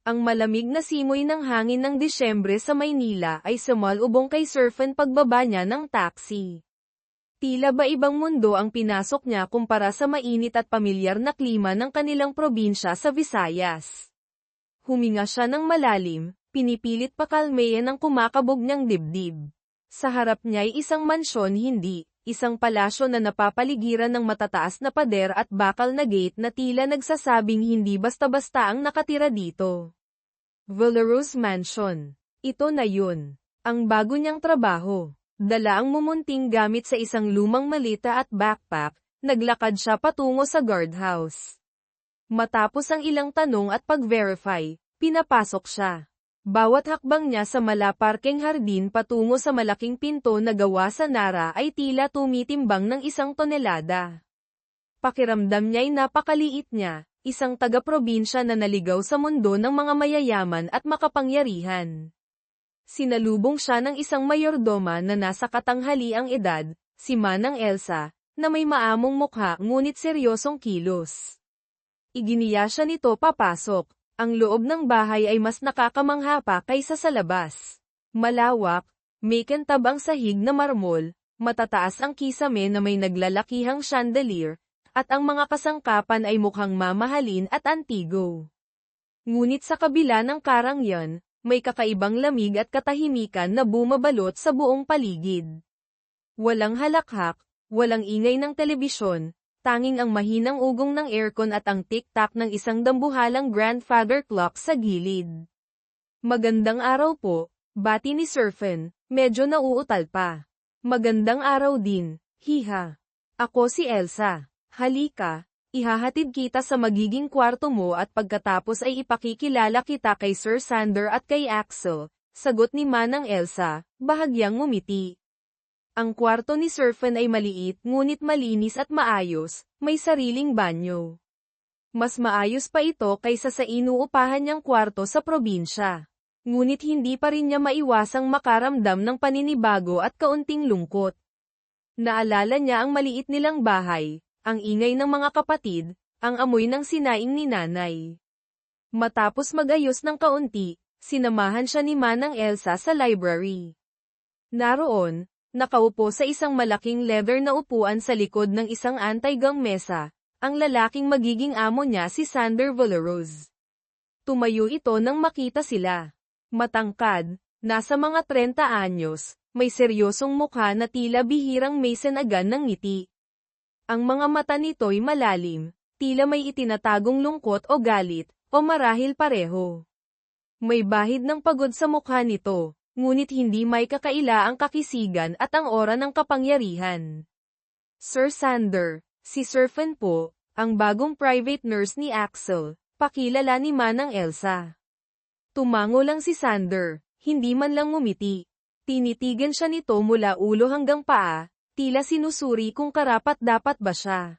Ang malamig na simoy ng hangin ng Disyembre sa Maynila ay sumalubong kay Surfen pagbaba niya ng taxi. Tila ba ibang mundo ang pinasok niya kumpara sa mainit at pamilyar na klima ng kanilang probinsya sa Visayas. Huminga siya ng malalim, pinipilit pakalmayan ang kumakabog niyang dibdib. Sa harap niya ay isang mansyon, hindi, isang palasyo na napapaligiran ng matataas na pader at bakal na gate na tila nagsasabing hindi basta-basta ang nakatira dito. Villaros Mansion. Ito na yun. Ang bago niyang trabaho. Dala ang mumunting gamit sa isang lumang malita at backpack, naglakad siya patungo sa guardhouse. Matapos ang ilang tanong at pag-verify, pinapasok siya. Bawat hakbang niya sa malaparkeng hardin patungo sa malaking pinto na gawa sa nara ay tila tumitimbang ng 1 tonelada. Pakiramdam niya'y napakaliit niya, isang taga-probinsya na naligaw sa mundo ng mga mayayaman at makapangyarihan. Sinalubong siya ng isang mayordoma na nasa katanghaliang edad, si Manang Elsa, na may maamong mukha ngunit seryosong kilos. Iginiya siya nito papasok. Ang loob ng bahay ay mas nakakamangha pa kaysa sa labas. Malawak, may kintab ang sahig na marmol, matataas ang kisame na may naglalakihang chandelier, at ang mga kasangkapan ay mukhang mamahalin at antigo. Ngunit sa kabila ng karangyan, may kakaibang lamig at katahimikan na bumabalot sa buong paligid. Walang halakhak, walang ingay ng telebisyon, tanging ang mahinang ugong ng aircon at ang tik-tak ng isang dambuhalang grandfather clock sa gilid. Magandang araw po, bati ni Surfen, medyo nauutal pa. Magandang araw din, hiha. Ako si Elsa. Halika, ihahatid kita sa magiging kwarto mo at pagkatapos ay ipakikilala kita kay Sir Sander at kay Axel, sagot ni Manang Elsa, bahagyang ngumiti. Ang kwarto ni Surfen ay maliit ngunit malinis at maayos, may sariling banyo. Mas maayos pa ito kaysa sa inuupahan niyang kwarto sa probinsya. Ngunit hindi pa rin niya maiwasang makaramdam ng paninibago at kaunting lungkot. Naalala niya ang maliit nilang bahay, ang ingay ng mga kapatid, ang amoy ng sinaing ni nanay. Matapos magayos ng kaunti, sinamahan siya ni Manang Elsa sa library. Naroon, nakaupo sa isang malaking leather na upuan sa likod ng isang anti-gang mesa, ang lalaking magiging amo niya si Sander Villaros. Tumayo ito nang makita sila. Matangkad, nasa mga 30 anyos, may seryosong mukha na tila bihirang may senagan ng ngiti. Ang mga mata nito'y malalim, tila may itinatagong lungkot o galit, o marahil pareho. May bahid ng pagod sa mukha nito. Ngunit hindi may kakaila ang kakisigan at ang aura ng kapangyarihan. Sir Sander, si Surfen po, ang bagong private nurse ni Axel, pakilala ni Manang Elsa. Tumango lang si Sander, hindi man lang ngumiti. Tinitigan siya nito mula ulo hanggang paa, tila sinusuri kung karapat-dapat ba siya.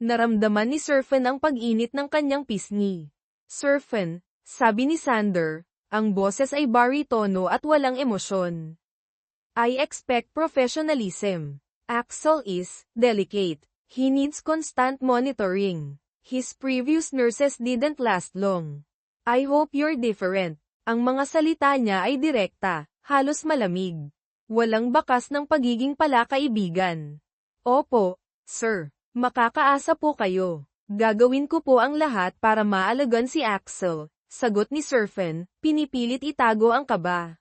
Naramdaman ni Surfen ang pag-init ng kanyang pisngi. Surfen, sabi ni Sander, ang boses ay baritono at walang emosyon. I expect professionalism. Axel is delicate. He needs constant monitoring. His previous nurses didn't last long. I hope you're different. Ang mga salita niya ay direkta, halos malamig. Walang bakas ng pagiging palakaibigan. Opo, sir. Makakaasa po kayo. Gagawin ko po ang lahat para maalagan si Axel. Sagot ni Surfen, pinipilit itago ang kaba.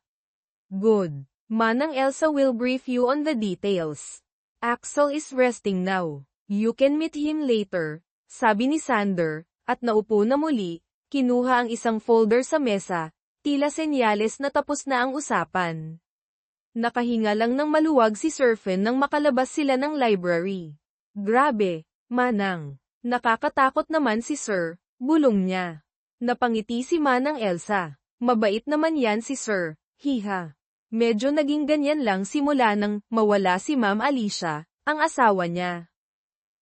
Good. Manang Elsa will brief you on the details. Axel is resting now. You can meet him later, sabi ni Sander, at naupo na muli, kinuha ang isang folder sa mesa, tila senyales na tapos na ang usapan. Nakahinga lang ng maluwag si Surfen nang makalabas sila ng library. Grabe, Manang. Nakakatakot naman si Sir, bulong niya. Napangiti si Manang Elsa. Mabait naman yan si Sir, hiha. Medyo naging ganyan lang simula nang mawala si Ma'am Alicia, ang asawa niya.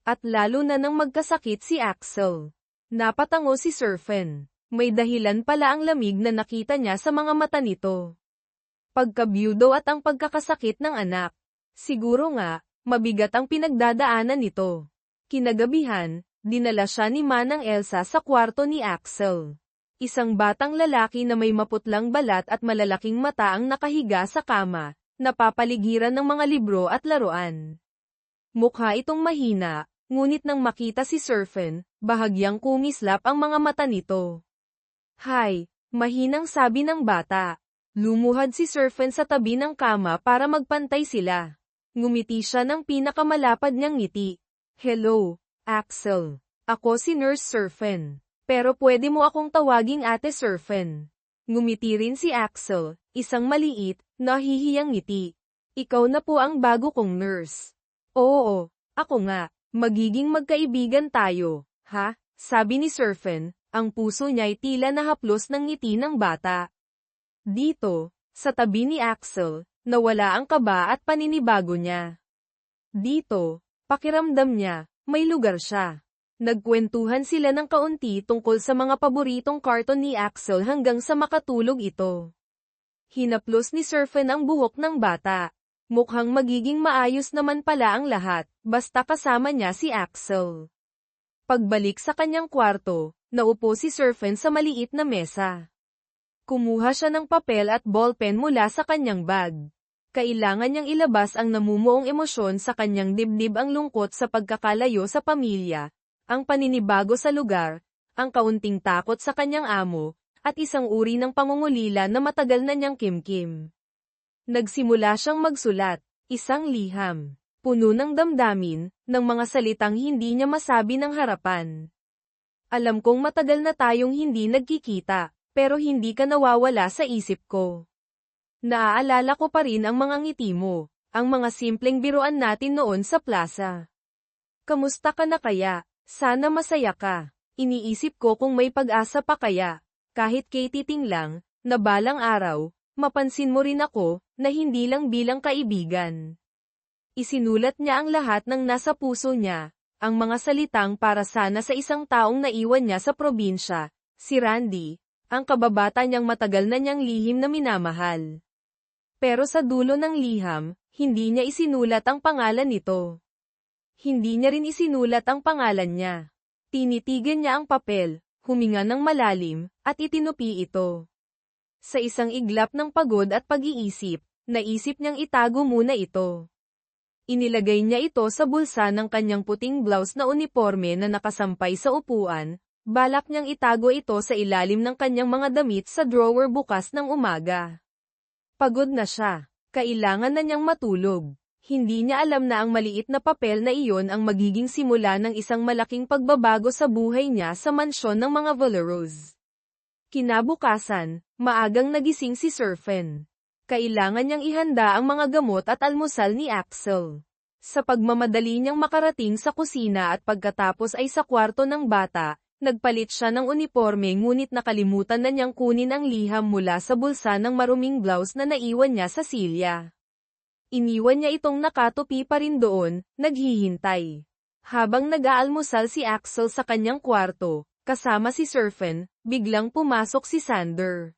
At lalo na nang magkasakit si Axel. Napatango si Surfen. May dahilan pala ang lamig na nakita niya sa mga mata nito. Pagkabyudo at ang pagkakasakit ng anak. Siguro nga, mabigat ang pinagdadaanan nito. Kinagabihan, dinala siya ni Manang Elsa sa kwarto ni Axel. Isang batang lalaki na may maputlang balat at malalaking mata ang nakahiga sa kama, napapaligiran ng mga libro at laruan. Mukha itong mahina, ngunit nang makita si Surfen, bahagyang kumislap ang mga mata nito. "Hay," mahinang sabi ng bata. Lumuhad si Surfen sa tabi ng kama para magpantay sila. Ngumiti siya ng pinakamalapad niyang ngiti. "Hello, Axel. Ako si Nurse Surfen. Pero pwede mo akong tawaging Ate Surfen." Ngumiti rin si Axel, isang maliit, nahihiyang ngiti. "Ikaw na po ang bago kong nurse." "Oo, ako nga. Magiging magkaibigan tayo, ha?" sabi ni Surfen, ang puso niya'y tila nahaplos ng ngiti ng bata. Dito, sa tabi ni Axel, nawala ang kaba at paninibago niya. Dito, pakiramdam niya, may lugar siya. Nagkwentuhan sila ng kaunti tungkol sa mga paboritong karton ni Axel hanggang sa makatulog ito. Hinaplos ni Surfen ang buhok ng bata. Mukhang magiging maayos naman pala ang lahat, basta kasama niya si Axel. Pagbalik sa kanyang kwarto, naupo si Surfen sa maliit na mesa. Kumuha siya ng papel at ballpen mula sa kanyang bag. Kailangan niyang ilabas ang namumuong emosyon sa kanyang dibdib, ang lungkot sa pagkakalayo sa pamilya, ang paninibago sa lugar, ang kaunting takot sa kanyang amo, at isang uri ng pangungulila na matagal na niyang kimkim. Nagsimula siyang magsulat, isang liham, puno ng damdamin, ng mga salitang hindi niya masabi ng harapan. "Alam kong matagal na tayong hindi nagkikita, pero hindi ka nawawala sa isip ko. Naaalala ko pa rin ang mga ngiti mo, ang mga simpleng biruan natin noon sa plaza. Kamusta ka na kaya? Sana masaya ka. Iniisip ko kung may pag-asa pa kaya, kahit kay titing lang, na balang araw, mapansin mo rin ako, na hindi lang bilang kaibigan." Isinulat niya ang lahat ng nasa puso niya, ang mga salitang para sana sa isang taong naiwan niya sa probinsya, si Randy, ang kababata niyang matagal na niyang lihim na minamahal. Pero sa dulo ng liham, hindi niya isinulat ang pangalan nito. Hindi niya rin isinulat ang pangalan niya. Tinitigan niya ang papel, huminga ng malalim, at itinupi ito. Sa isang iglap ng pagod at pag-iisip, naisip niyang itago muna ito. Inilagay niya ito sa bulsa ng kanyang puting blouse na uniforme na nakasampay sa upuan, balak niyang itago ito sa ilalim ng kanyang mga damit sa drawer bukas ng umaga. Pagod na siya, kailangan na niyang matulog. Hindi niya alam na ang maliit na papel na iyon ang magiging simula ng isang malaking pagbabago sa buhay niya sa mansyon ng mga Valeros. Kinabukasan, maagang nagising si Surfen. Kailangan niyang ihanda ang mga gamot at almusal ni Axel. Sa pagmamadali niyang makarating sa kusina at pagkatapos ay sa kwarto ng bata, nagpalit siya ng uniforme ngunit nakalimutan na niyang kunin ang liham mula sa bulsa ng maruming blouse na naiwan niya sa silya. Iniwan niya itong nakatupi pa rin doon, naghihintay. Habang nag-aalmusal si Axel sa kanyang kwarto, kasama si Surfen, biglang pumasok si Sander.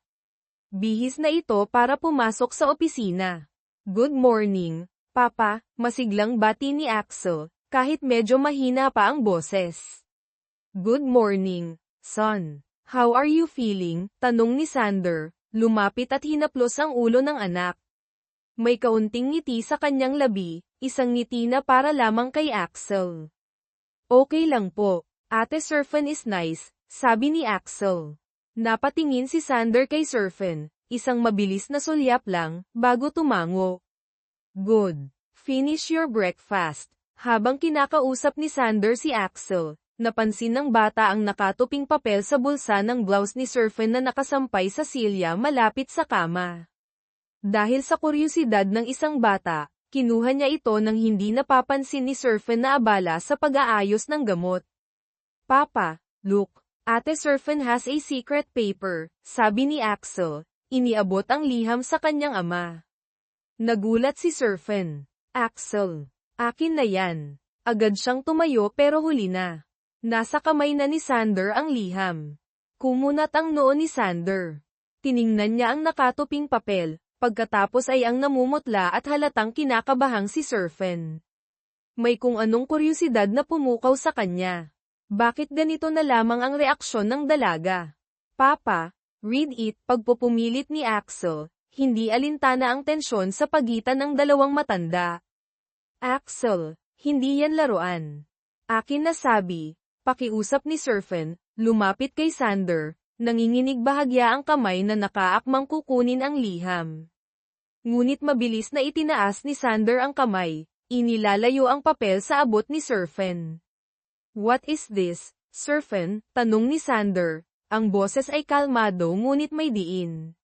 Bihis na ito para pumasok sa opisina. "Good morning, Papa," masiglang bati ni Axel, kahit medyo mahina pa ang boses. "Good morning, son. How are you feeling?" tanong ni Sander, lumapit at hinaplos ang ulo ng anak. May kaunting ngiti sa kanyang labi, isang ngiti na para lamang kay Axel. "Okay lang po, Ate Surfen is nice," sabi ni Axel. Napatingin si Sander kay Surfen, isang mabilis na sulyap lang, bago tumango. "Good. Finish your breakfast." Habang kinakausap ni Sander si Axel, napansin ng bata ang nakatuping papel sa bulsa ng blouse ni Surfen na nakasampay sa silya malapit sa kama. Dahil sa kuryosidad ng isang bata, kinuha niya ito nang hindi napapansin ni Surfen na abala sa pag-aayos ng gamot. "Papa, look. Ate Surfen has a secret paper," sabi ni Axel, iniabot ang liham sa kanyang ama. Nagulat si Surfen. "Axel, akin na yan." Agad siyang tumayo pero huli na. Nasa kamay na ni Sander ang liham. Kumunat ang noo ni Sander. Tiningnan niya ang nakatuping papel, pagkatapos ay ang namumutla at halatang kinakabahang si Surfen. May kung anong kuryosidad na pumukaw sa kanya. Bakit ganito na lamang ang reaksyon ng dalaga? Papa, read it. Pagpupumilit ni Axel, hindi alintana ang tensyon sa pagitan ng dalawang matanda. Axel, hindi yan laruan. Akin na sabi, pakiusap ni Serpent, lumapit kay Sander, nanginginig bahagya ang kamay na nakaakmang kukunin ang liham. Ngunit mabilis na itinaas ni Sander ang kamay, inilalayo ang papel sa abot ni Serpent. What is this, Serpent? Tanong ni Sander. Ang boses ay kalmado ngunit may diin.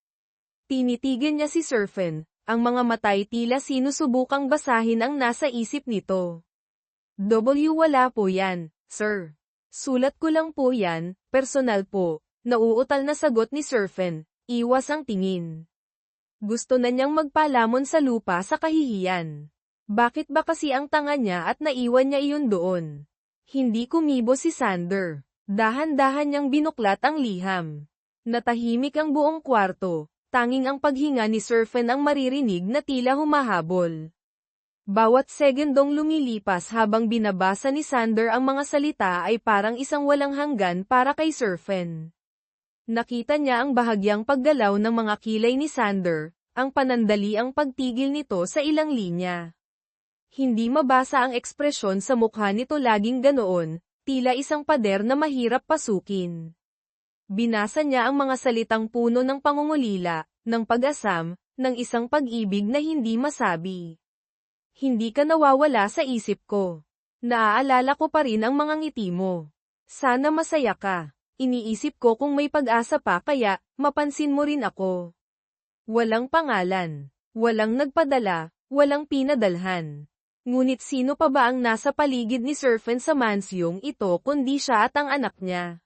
Tinitigan niya si Serpent, ang mga matay tila sinusubukang basahin ang nasa isip nito. Wala po yan, sir. Sulat ko lang po yan, personal po. Nauutal na sagot ni Serpent, iwas ang tingin. Gusto na niyang magpalamon sa lupa sa kahihiyan. Bakit ba kasi ang tanga niya at naiwan niya iyon doon? Hindi kumibo si Sander. Dahan-dahan niyang binuklat ang liham. Natahimik ang buong kwarto, tanging ang paghinga ni Serpent ang maririnig na tila humahabol. Bawat segundong lumilipas habang binabasa ni Sander ang mga salita ay parang isang walang hanggan para kay Serpent. Nakita niya ang bahagyang paggalaw ng mga kilay ni Sander, ang panandaliang pagtigil nito sa ilang linya. Hindi mabasa ang ekspresyon sa mukha nito, laging ganoon, tila isang pader na mahirap pasukin. Binasa niya ang mga salitang puno ng pangungulila, ng pag-asam, ng isang pag-ibig na hindi masabi. Hindi ka nawawala sa isip ko. Naaalala ko pa rin ang mga ngiti mo. Sana masaya ka. Iniisip ko kung may pag-asa pa, kaya mapansin mo rin ako. Walang pangalan. Walang nagpadala. Walang pinadalhan. Ngunit sino pa ba ang nasa paligid ni Serpent sa mansyong ito kundi siya at ang anak niya?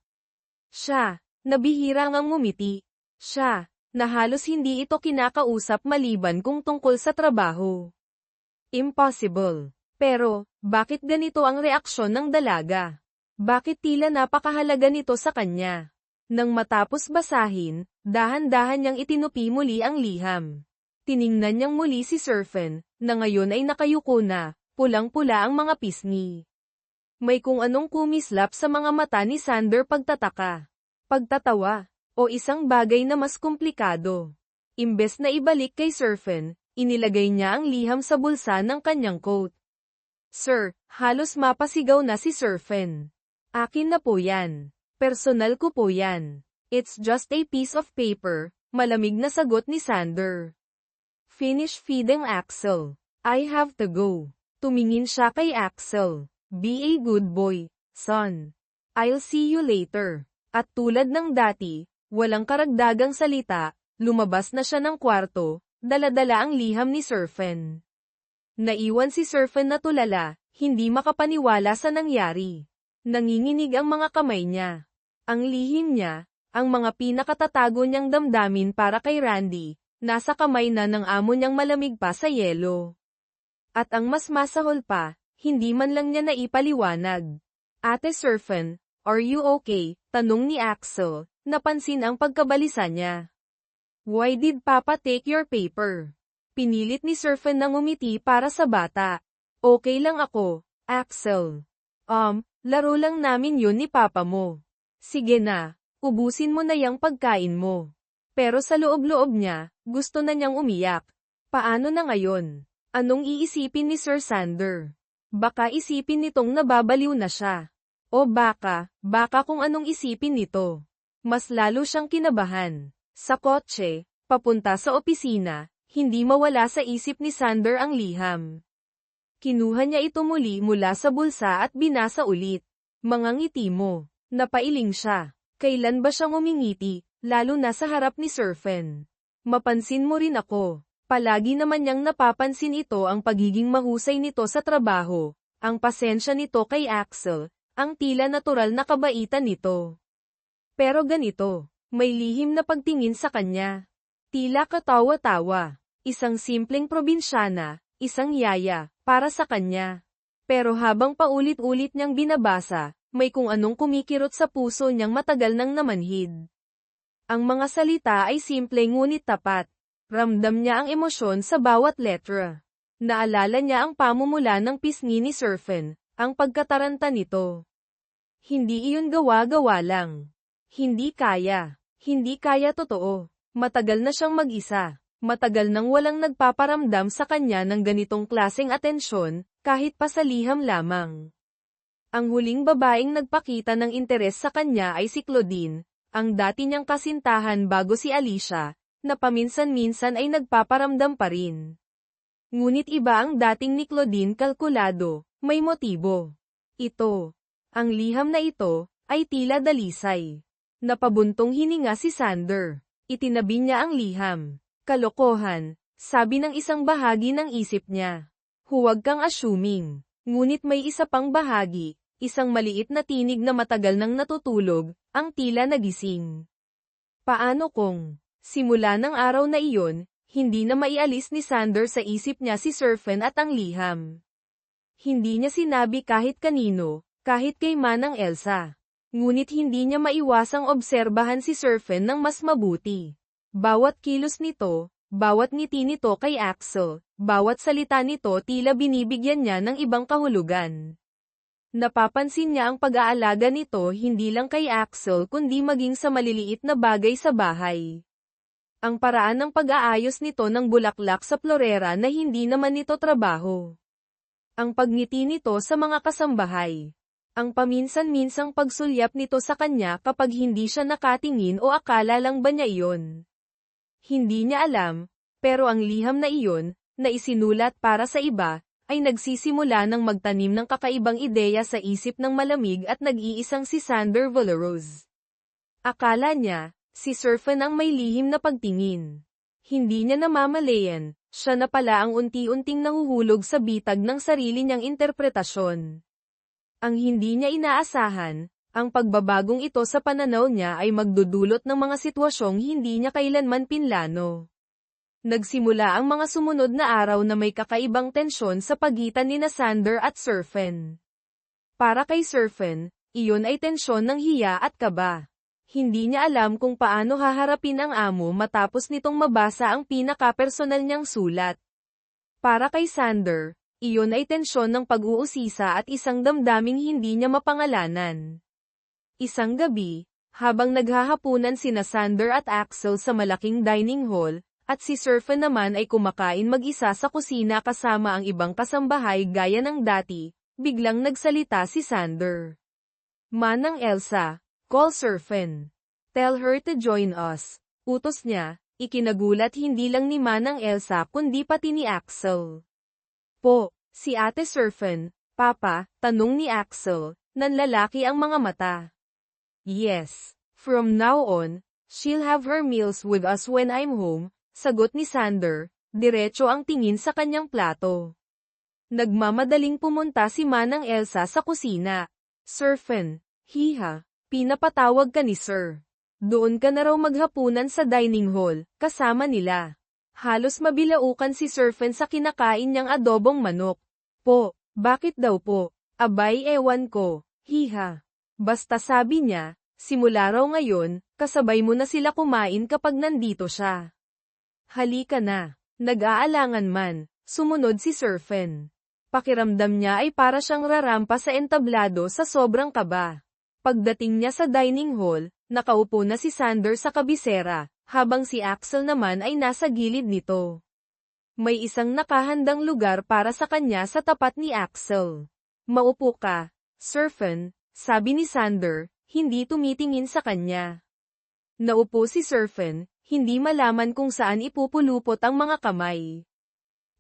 Siya, na bihira ngang ngumiti. Siya, na halos hindi ito kinakausap maliban kung tungkol sa trabaho. Impossible. Pero, bakit ganito ang reaksyon ng dalaga? Bakit tila napakahalaga nito sa kanya? Nang matapos basahin, dahan-dahan niyang itinupi muli ang liham. Tiningnan niyang muli si Serpent, na ngayon ay nakayuko na, pulang-pula ang mga pisngi. May kung anong kumislap sa mga mata ni Sander, pagtataka, pagtatawa, o isang bagay na mas komplikado. Imbes na ibalik kay Serpent, inilagay niya ang liham sa bulsa ng kanyang coat. Sir, halos mapasigaw na si Serpent. Akin na po yan. Personal ko po yan. It's just a piece of paper, malamig na sagot ni Sander. Finish feeding Axel. I have to go. Tumingin siya kay Axel. Be a good boy, son. I'll see you later. At tulad ng dati, walang karagdagang salita, lumabas na siya ng kwarto, dala-dala ang liham ni Serpent. Naiwan si Serpent na tulala, hindi makapaniwala sa nangyari. Nanginginig ang mga kamay niya. Ang lihim niya, ang mga pinakatatago niyang damdamin para kay Randy, nasa kamay na ng amo niyang malamig pa sa yelo. At ang mas masahol pa, hindi man lang niya naipaliwanag. Ate Serpent, are you okay? Tanong ni Axel, napansin ang pagkabalisa niya. Why did Papa take your paper? Pinilit ni Serpent na ngumiti para sa bata. Okay lang ako, Axel. Laro lang namin yun ni Papa mo. Sige na, ubusin mo na yang pagkain mo. Pero sa loob-loob niya, gusto na niyang umiyak. Paano na ngayon? Anong iisipin ni Sir Sander? Baka isipin nitong nababaliw na siya. O baka kung anong isipin nito. Mas lalo siyang kinabahan. Sa kotse, papunta sa opisina, hindi mawala sa isip ni Sander ang liham. Kinuha niya ito muli mula sa bulsa at binasa ulit. Mga ngiti mo. Napailing siya. Kailan ba siyang umingiti, lalo na sa harap ni Serpent? Mapansin mo rin ako. Palagi naman niyang napapansin ito, ang pagiging mahusay nito sa trabaho, ang pasensya nito kay Axel, ang tila natural na kabaitan nito. Pero ganito, may lihim na pagtingin sa kanya. Tila katawa-tawa. Isang simpleng probinsyana, isang yaya, para sa kanya. Pero habang paulit-ulit niyang binabasa, may kung anong kumikirot sa puso niyang matagal nang namanhid. Ang mga salita ay simple ngunit tapat. Ramdam niya ang emosyon sa bawat letra. Naalala niya ang pamumula ng pisngi ni Serpent, ang pagkataranta nito. Hindi iyon gawa-gawa lang. Hindi kaya. Hindi kaya totoo. Matagal na siyang mag-isa. Matagal nang walang nagpaparamdam sa kanya ng ganitong klaseng atensyon, kahit pa sa liham lamang. Ang huling babaeng nagpakita ng interes sa kanya ay si Claudine, ang dati niyang kasintahan bago si Alicia, na paminsan-minsan ay nagpaparamdam pa rin. Ngunit iba ang dating ni Claudine, kalkulado, may motibo. Ang liham na ito, ay tila dalisay. Napabuntong hininga si Sander. Itinabi niya ang liham. Kalokohan, sabi ng isang bahagi ng isip niya. Huwag kang assuming. Ngunit may isa pang bahagi, isang maliit na tinig na matagal nang natutulog, ang tila nagising. Paano kung, simula ng araw na iyon, hindi na maialis ni Sander sa isip niya si Serpent at ang liham. Hindi niya sinabi kahit kanino, kahit kay Manang Elsa. Ngunit hindi niya maiwasang obserbahan si Serpent ng mas mabuti. Bawat kilos nito, bawat ngiti nito kay Axel, bawat salita nito tila binibigyan niya ng ibang kahulugan. Napapansin niya ang pag-aalaga nito hindi lang kay Axel kundi maging sa maliliit na bagay sa bahay. Ang paraan ng pag-aayos nito ng bulaklak sa florera na hindi naman nito trabaho. Ang pagngiti nito sa mga kasambahay. Ang paminsan-minsang pagsulyap nito sa kanya kapag hindi siya nakatingin o akala lang ba niya iyon. Hindi niya alam, pero ang liham na iyon, na isinulat para sa iba, ay nagsisimula ng magtanim ng kakaibang ideya sa isip ng malamig at nag-iisang si Sander Valeroz. Akala niya, si Serpent ang may lihim na pagtingin. Hindi niya namamalayan, siya na pala ang unti-unting nahuhulog sa bitag ng sarili niyang interpretasyon. Ang hindi niya inaasahan, ang pagbabagong ito sa pananaw niya ay magdudulot ng mga sitwasyong hindi niya kailanman pinlano. Nagsimula ang mga sumunod na araw na may kakaibang tensyon sa pagitan ni Sander at Serpent. Para kay Serpent, iyon ay tensyon ng hiya at kaba. Hindi niya alam kung paano haharapin ang amo matapos nitong mabasa ang pinaka-personal niyang sulat. Para kay Sander, iyon ay tensyon ng pag-uusisa at isang damdaming hindi niya mapangalanan. Isang gabi, habang naghahapunan sina Sander at Axel sa malaking dining hall, at si Serpent naman ay kumakain mag-isa sa kusina kasama ang ibang kasambahay gaya ng dati, biglang nagsalita si Sander. Manang Elsa, call Serpent. Tell her to join us. Utos niya, ikinagulat hindi lang ni Manang Elsa kundi pati ni Axel. Po, si Ate Serpent, Papa, tanong ni Axel, nanlalaki ang mga mata. Yes. From now on, she'll have her meals with us when I'm home, sagot ni Sander, diretso ang tingin sa kanyang plato. Nagmamadaling pumunta si Manang Elsa sa kusina. Serpent, hiha, pinapatawag ka ni Sir. Doon ka na raw maghapunan sa dining hall, kasama nila. Halos mabilaukan si Serpent sa kinakain niyang adobong manok. Po, bakit daw po? Abay ewan ko, hiha. Basta sabi niya, simula raw ngayon, kasabay mo na sila kumain kapag nandito siya. Halika na. Nag-aalangan man, sumunod si Serpent. Pakiramdam niya ay para siyang rarampa sa entablado sa sobrang kaba. Pagdating niya sa dining hall, nakaupo na si Sander sa kabisera, habang si Axel naman ay nasa gilid nito. May isang nakahandang lugar para sa kanya sa tapat ni Axel. Maupo ka, Serpent, sabi ni Sander, hindi tumitingin sa kanya. Naupo si Serpent, hindi malaman kung saan ipupulupot ang mga kamay.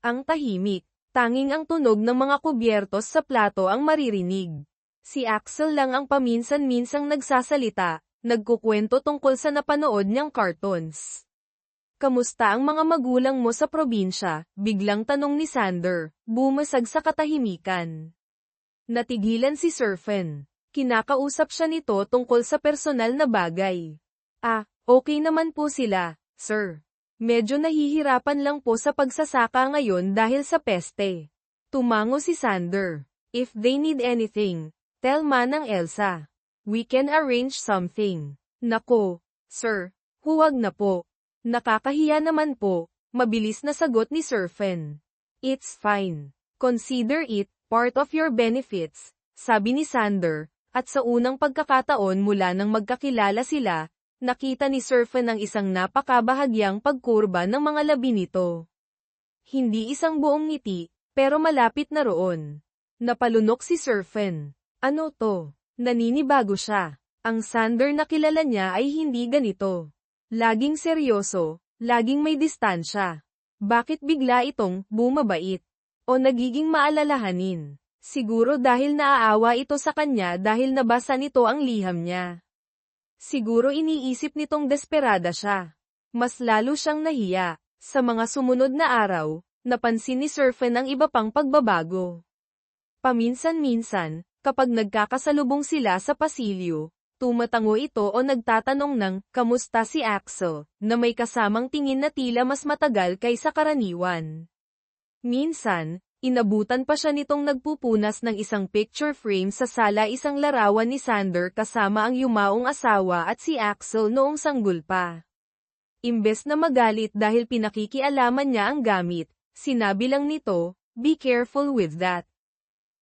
Ang tahimik, tanging ang tunog ng mga kubyertos sa plato ang maririnig. Si Axel lang ang paminsan-minsang nagsasalita, nagkukwento tungkol sa napanood niyang cartoons. Kamusta ang mga magulang mo sa probinsya? Biglang tanong ni Sander, bumasag sa katahimikan. Natigilan si Serpent. Kinakausap siya nito tungkol sa personal na bagay. Okay naman po sila, sir. Medyo nahihirapan lang po sa pagsasaka ngayon dahil sa peste. Tumango si Sander. If they need anything, tell Manang Elsa. We can arrange something. Nako, sir, huwag na po. Nakakahiya naman po, mabilis na sagot ni Serpent. It's fine. Consider it part of your benefits, sabi ni Sander. At sa unang pagkakataon mula nang magkakilala sila, nakita ni Surfen ang isang napakabahagyang pagkurba ng mga labi nito. Hindi isang buong ngiti, pero malapit na roon. Napalunok si Surfen. Ano to? Naninibago siya. Ang Sander na kilala niya ay hindi ganito. Laging seryoso, laging may distansya. Bakit bigla itong bumabait? O nagiging maalalahanin? Siguro dahil naaawa ito sa kanya dahil nabasa nito ang liham niya. Siguro iniisip nitong desperada siya. Mas lalo siyang nahiya. Sa mga sumunod na araw, napansin ni Surfen ang iba pang pagbabago. Paminsan-minsan, kapag nagkakasalubong sila sa pasilyo, tumatango ito o nagtatanong ng, kamusta si Axel, na may kasamang tingin na tila mas matagal kaysa karaniwan. Minsan, inabutan pa siya nitong nagpupunas ng isang picture frame sa sala isang larawan ni Sander kasama ang yumaong asawa at si Axel noong sanggol pa. Imbes na magalit dahil pinakikialaman niya ang gamit, sinabi lang nito, be careful with that.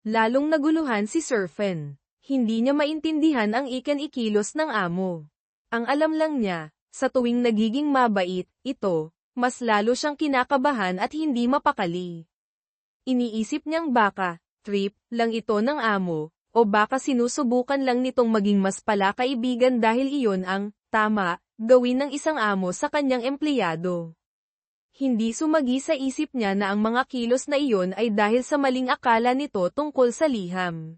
Lalong naguluhan si Surfen. Hindi niya maintindihan ang ikilos ng amo. Ang alam lang niya, sa tuwing nagiging mabait, ito, mas lalo siyang kinakabahan at hindi mapakali. Iniisip niyang baka, trip, lang ito ng amo, o baka sinusubukan lang nitong maging mas palakaibigan dahil iyon ang, tama, gawin ng isang amo sa kanyang empleyado. Hindi sumagi sa isip niya na ang mga kilos na iyon ay dahil sa maling akala nito tungkol sa liham.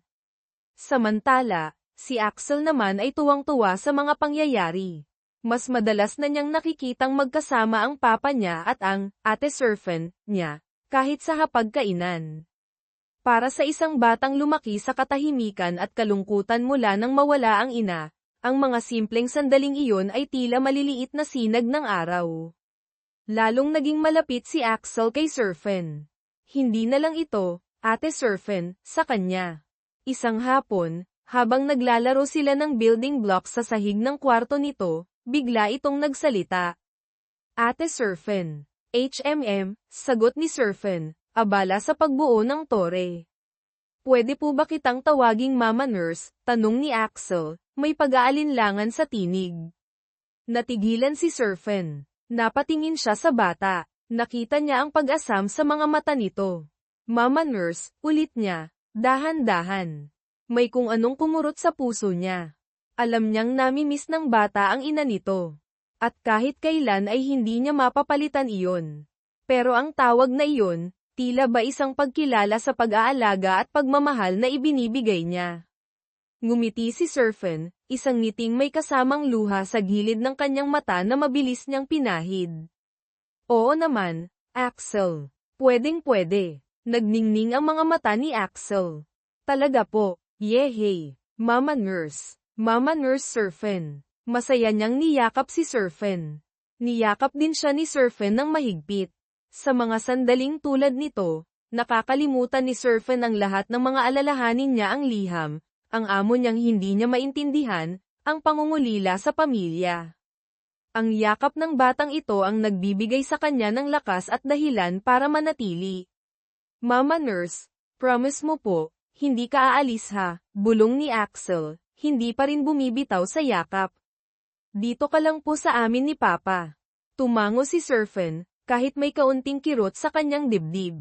Samantala, si Axel naman ay tuwang-tuwa sa mga pangyayari. Mas madalas na niyang nakikitang magkasama ang papa niya at ang ate Surfen niya, kahit sa hapagkainan. Para sa isang batang lumaki sa katahimikan at kalungkutan mula nang mawala ang ina, ang mga simpleng sandaling iyon ay tila maliliit na sinag ng araw. Lalong naging malapit si Axel kay Surfen. Hindi na lang ito, ate Surfen, sa kanya. Isang hapon, habang naglalaro sila ng building blocks sa sahig ng kwarto nito, bigla itong nagsalita. Ate Surfen. Sagot ni Surfen, abala sa pagbuo ng tore. Pwede po ba kitang tawaging Mama Nurse? Tanong ni Axel, may pag-aalinlangan sa tinig. Natigilan si Surfen. Napatingin siya sa bata. Nakita niya ang pag-asam sa mga mata nito. Mama Nurse, ulit niya. Dahan-dahan. May kung anong kumurot sa puso niya. Alam niyang namimiss ng bata ang ina nito. At kahit kailan ay hindi niya mapapalitan iyon. Pero ang tawag na iyon, tila ba isang pagkilala sa pag-aalaga at pagmamahal na ibinibigay niya. Ngumiti si Surfen, isang ngiting may kasamang luha sa gilid ng kanyang mata na mabilis niyang pinahid. Oo naman, Axel. Pwedeng-pwede. Nagningning ang mga mata ni Axel. Talaga po, yehey. Mama Nurse. Mama Nurse Surfen. Masaya niyang niyakap si Surfen. Niyakap din siya ni Surfen ng mahigpit. Sa mga sandaling tulad nito, nakakalimutan ni Surfen ang lahat ng mga alalahanin niya ang liham. Ang amo niyang hindi niya maintindihan, ang pangungulila sa pamilya. Ang yakap ng batang ito ang nagbibigay sa kanya ng lakas at dahilan para manatili. Mama Nurse, promise mo po, hindi ka aalis ha, bulong ni Axel, hindi pa rin bumibitaw sa yakap. Dito ka lang po sa amin ni Papa. Tumango si Surfen, kahit may kaunting kirot sa kanyang dibdib.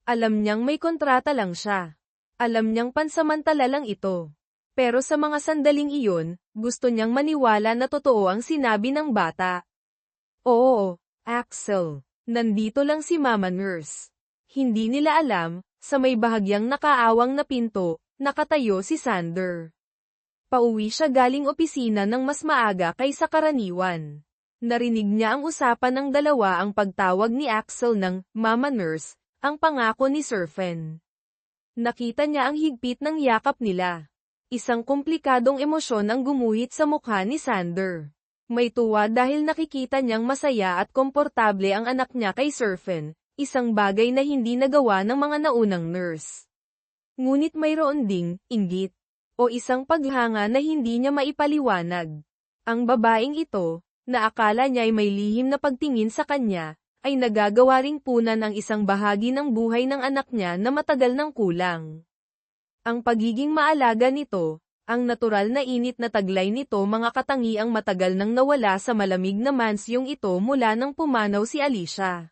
Alam niyang may kontrata lang siya. Alam niyang pansamantala lang ito. Pero sa mga sandaling iyon, gusto niyang maniwala na totoo ang sinabi ng bata. Oo, Axel. Nandito lang si Mama Nurse. Hindi nila alam, sa may bahagyang nakaawang na pinto, nakatayo si Sander. Pauwi siya galing opisina ng mas maaga kaysa karaniwan. Narinig niya ang usapan ng dalawa ang pagtawag ni Axel ng Mama Nurse, ang pangako ni Surfen. Nakita niya ang higpit ng yakap nila. Isang komplikadong emosyon ang gumuhit sa mukha ni Sander. May tuwa dahil nakikita niyang masaya at komportable ang anak niya kay Surfen, isang bagay na hindi nagawa ng mga naunang nurse. Ngunit mayroon ding inggit, o isang paghanga na hindi niya maipaliwanag. Ang babaeng ito, na akala niya ay may lihim na pagtingin sa kanya, ay nagagawa ring punan ang isang bahagi ng buhay ng anak niya na matagal nang kulang. Ang pagiging maalaga nito, Ang natural na init na taglay nito mga katangiang matagal nang nawala sa malamig na mansyong ito mula nang pumanaw si Alicia.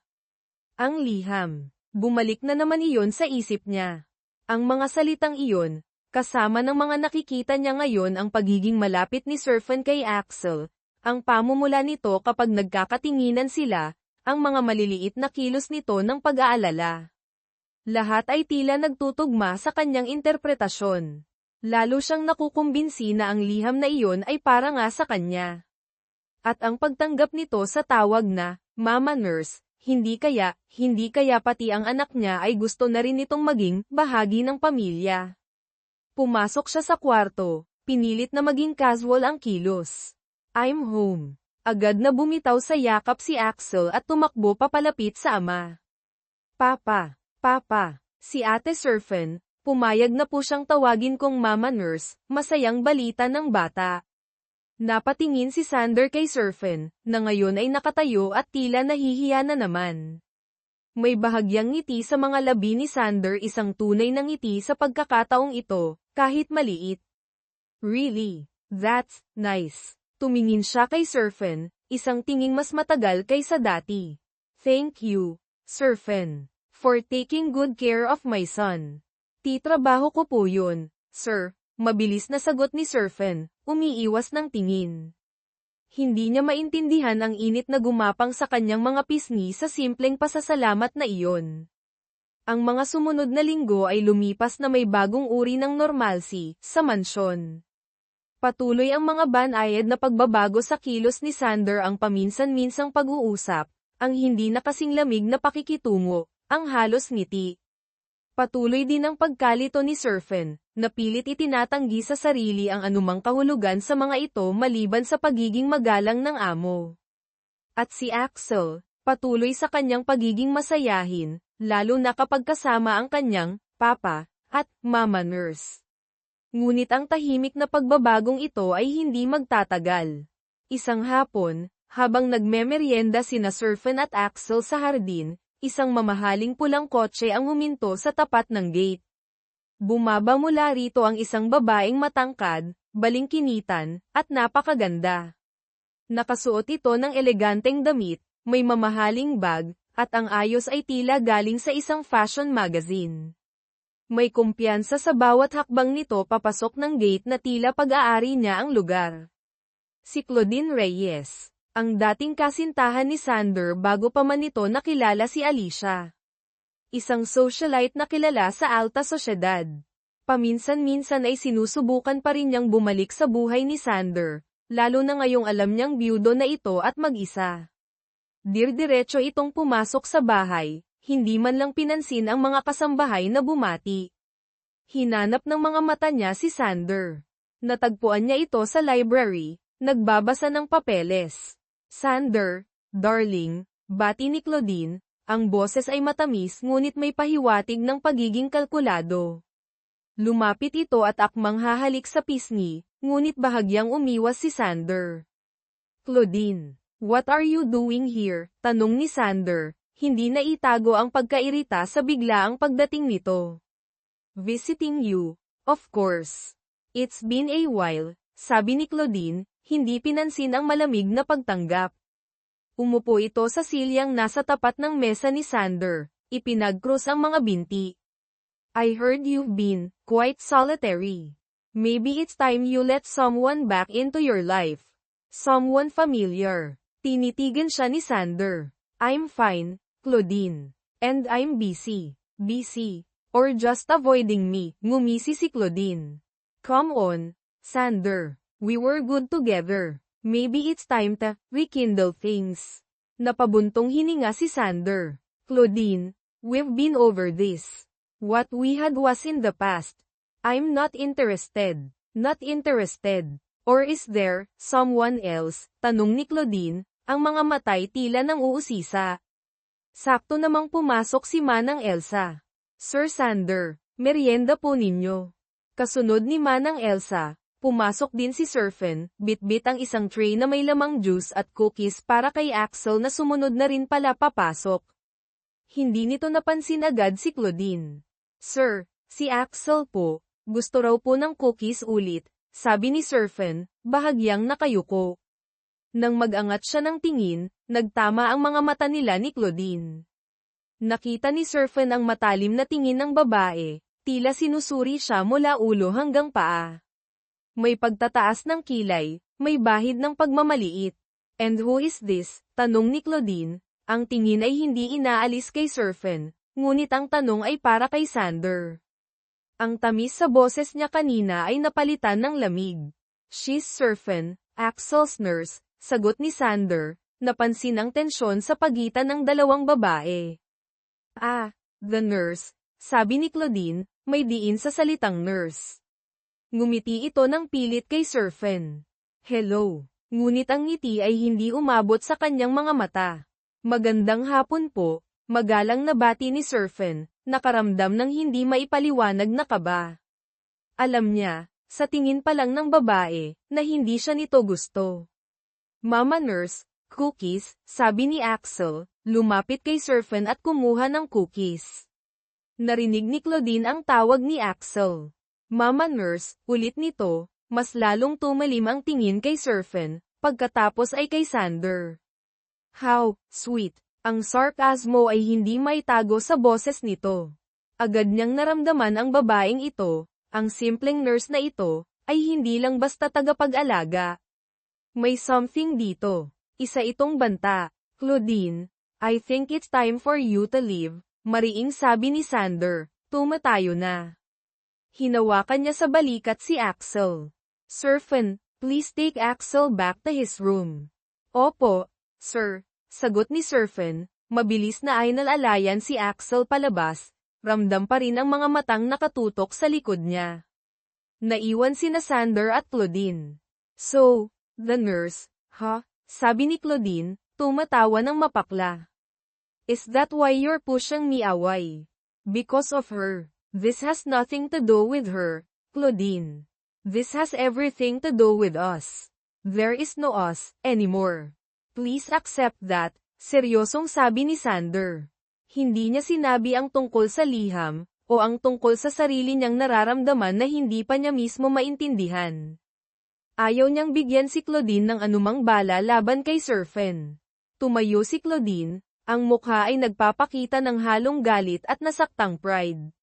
Ang liham. Bumalik na naman iyon sa isip niya. Ang mga salitang iyon, kasama ng mga nakikita niya ngayon ang pagiging malapit ni Serpent kay Axel, ang pamumula nito kapag nagkakatinginan sila, ang mga maliliit na kilos nito ng pag-aalala. Lahat ay tila nagtutugma sa kanyang interpretasyon. Lalo siyang nakukumbinsi na ang liham na iyon ay para nga sa kanya. At ang pagtanggap nito sa tawag na, Mama Nurse, hindi kaya pati ang anak niya ay gusto na rin itong maging bahagi ng pamilya. Pumasok siya sa kwarto, pinilit na maging casual ang kilos. I'm home. Agad na bumitaw sa yakap si Axel at tumakbo papalapit sa ama. Papa, si Ate Serpent, pumayag na po siyang tawagin kong Mama Nurse, masayang balita ng bata. Napatingin si Sander kay Serpent, na ngayon ay nakatayo at tila nahihiya na naman. May bahagyang ngiti sa mga labi ni Sander, isang tunay na ngiti sa pagkakataong ito, kahit maliit. Really? That's nice. Tumingin siya kay Serpent, isang tinging mas matagal kaysa dati. Thank you, Serpent, for taking good care of my son. Titrabaho ko po yun, sir, mabilis na sagot ni Serpent, umiiwas ng tingin. Hindi niya maintindihan ang init na gumapang sa kanyang mga pisngi sa simpleng pasasalamat na iyon. Ang mga sumunod na linggo ay lumipas na may bagong uri ng normalcy sa mansyon. Patuloy ang mga banayad na pagbabago sa kilos ni Sander, ang paminsan-minsang pag-uusap, ang hindi na kasing lamig na pakikitungo, ang halos ngiti. Patuloy din ang pagkalito ni Serpent, na pilit itinatanggi sa sarili ang anumang kahulugan sa mga ito maliban sa pagiging magalang ng amo. At si Axel, patuloy sa kanyang pagiging masayahin, lalo na kapag kasama ang kanyang Papa at Mama Nurse. Ngunit ang tahimik na pagbabagong ito ay hindi magtatagal. Isang hapon, habang nagmemeryenda sina Serpent at Axel sa hardin, isang mamahaling pulang kotse ang huminto sa tapat ng gate. Bumaba mula rito ang isang babaeng matangkad, balingkinitan, at napakaganda. Nakasuot ito ng eleganteng damit, may mamahaling bag, at ang ayos ay tila galing sa isang fashion magazine. May kumpiyansa sa bawat hakbang nito papasok ng gate na tila pag-aari niya ang lugar. Si Claudine Reyes, ang dating kasintahan ni Sander bago pa man ito nakilala si Alicia. Isang socialite na kilala sa alta sosyedad. Paminsan-minsan ay sinusubukan pa rin niyang bumalik sa buhay ni Sander, lalo na ngayong alam niyang byudo na ito at mag-isa. Dir-diretso itong pumasok sa bahay, hindi man lang pinansin ang mga kasambahay na bumati. Hinanap ng mga mata niya si Sander. Natagpuan niya ito sa library, nagbabasa ng papeles. Sander, darling, bati ni Claudine, ang boses ay matamis ngunit may pahiwatig ng pagiging kalkulado. Lumapit ito at akmang hahalik sa pisngi, ngunit bahagyang umiwas si Sander. Claudine, what are you doing here? Tanong ni Sander, hindi na itago ang pagkairita sa biglaang pagdating nito. Visiting you, of course. It's been a while, sabi ni Claudine, hindi pinansin ang malamig na pagtanggap. Umupo ito sa silyang nasa tapat ng mesa ni Sander, ipinag-cross ang mga binti. I heard you've been quite solitary. Maybe it's time you let someone back into your life. Someone familiar. Tinitigan siya ni Sander. I'm fine, Claudine. And I'm busy. Busy. Or just avoiding me, ngumisi si Claudine. Come on, Sander. We were good together. Maybe it's time to rekindle things. Napabuntong hininga si Sander. Claudine, we've been over this. What we had was in the past. I'm not interested. Not interested. Or is there someone else? Tanong ni Claudine, ang mga matay tila nang uusisa. Sakto namang pumasok si Manang Elsa. Sir Sander, merienda po ninyo. Kasunod ni Manang Elsa, pumasok din si Serpent, bit-bit ang isang tray na may lamang juice at cookies para kay Axel na sumunod na rin pala papasok. Hindi nito napansin agad si Claudine. Sir, si Axel po, gusto raw po ng cookies ulit, sabi ni Serpent, bahagyang nakayuko. Nang mag-angat siya ng tingin, nagtama ang mga mata nila ni Claudine. Nakita ni Serpent ang matalim na tingin ng babae, tila sinusuri siya mula ulo hanggang paa. May pagtataas ng kilay, may bahid ng pagmamaliit. And who is this? Tanong ni Claudine. Ang tingin ay hindi inaalis kay Serpent, ngunit ang tanong ay para kay Sander. Ang tamis sa boses niya kanina ay napalitan ng lamig. She's Serpent, Axel's nurse, sagot ni Sander, napansin ang tensyon sa pagitan ng dalawang babae. Ah, the nurse, sabi ni Claudine, may diin sa salitang nurse. Ngumiti ito ng pilit kay Serpent. Hello. Ngunit ang ngiti ay hindi umabot sa kanyang mga mata. Magandang hapon po, magalang na bati ni Serpent, nakaramdam ng hindi maipaliwanag na kaba. Alam niya, sa tingin pa lang ng babae, na hindi siya nito gusto. Mama Nurse, cookies, sabi ni Axel, lumapit kay Serpent at kumuha ng cookies. Narinig ni Claudine ang tawag ni Axel. Mama Nurse, ulit nito, mas lalong tumalim ang tingin kay Serpent, pagkatapos ay kay Sander. How sweet, ang sarkasmo ay hindi maitago sa boses nito. Agad niyang naramdaman ang babaeng ito, ang simpleng nurse na ito, ay hindi lang basta tagapag-alaga. May something dito. Isa itong banta. Claudine, I think it's time for you to leave, mariing sabi ni Sander, tumatayo na. Hinawakan niya sa balikat si Axel. Serpent, please take Axel back to his room. Opo, sir, sagot ni Serpent, mabilis na ay nalalayan si Axel palabas, ramdam pa rin ang mga matang nakatutok sa likod niya. Naiwan sina Sander at Claudine. So, the nurse, huh? Sabi ni Claudine, tumatawa ng mapakla. Is that why you're pushing me away? Because of her. This has nothing to do with her, Claudine. This has everything to do with us. There is no us anymore. Please accept that, seryosong sabi ni Sander. Hindi niya sinabi ang tungkol sa liham, o ang tungkol sa sarili niyang nararamdaman na hindi pa niya mismo maintindihan. Ayaw niyang bigyan si Claudine ng anumang bala laban kay Serpent. Tumayo si Claudine, ang mukha ay nagpapakita ng halong galit at nasaktang pride.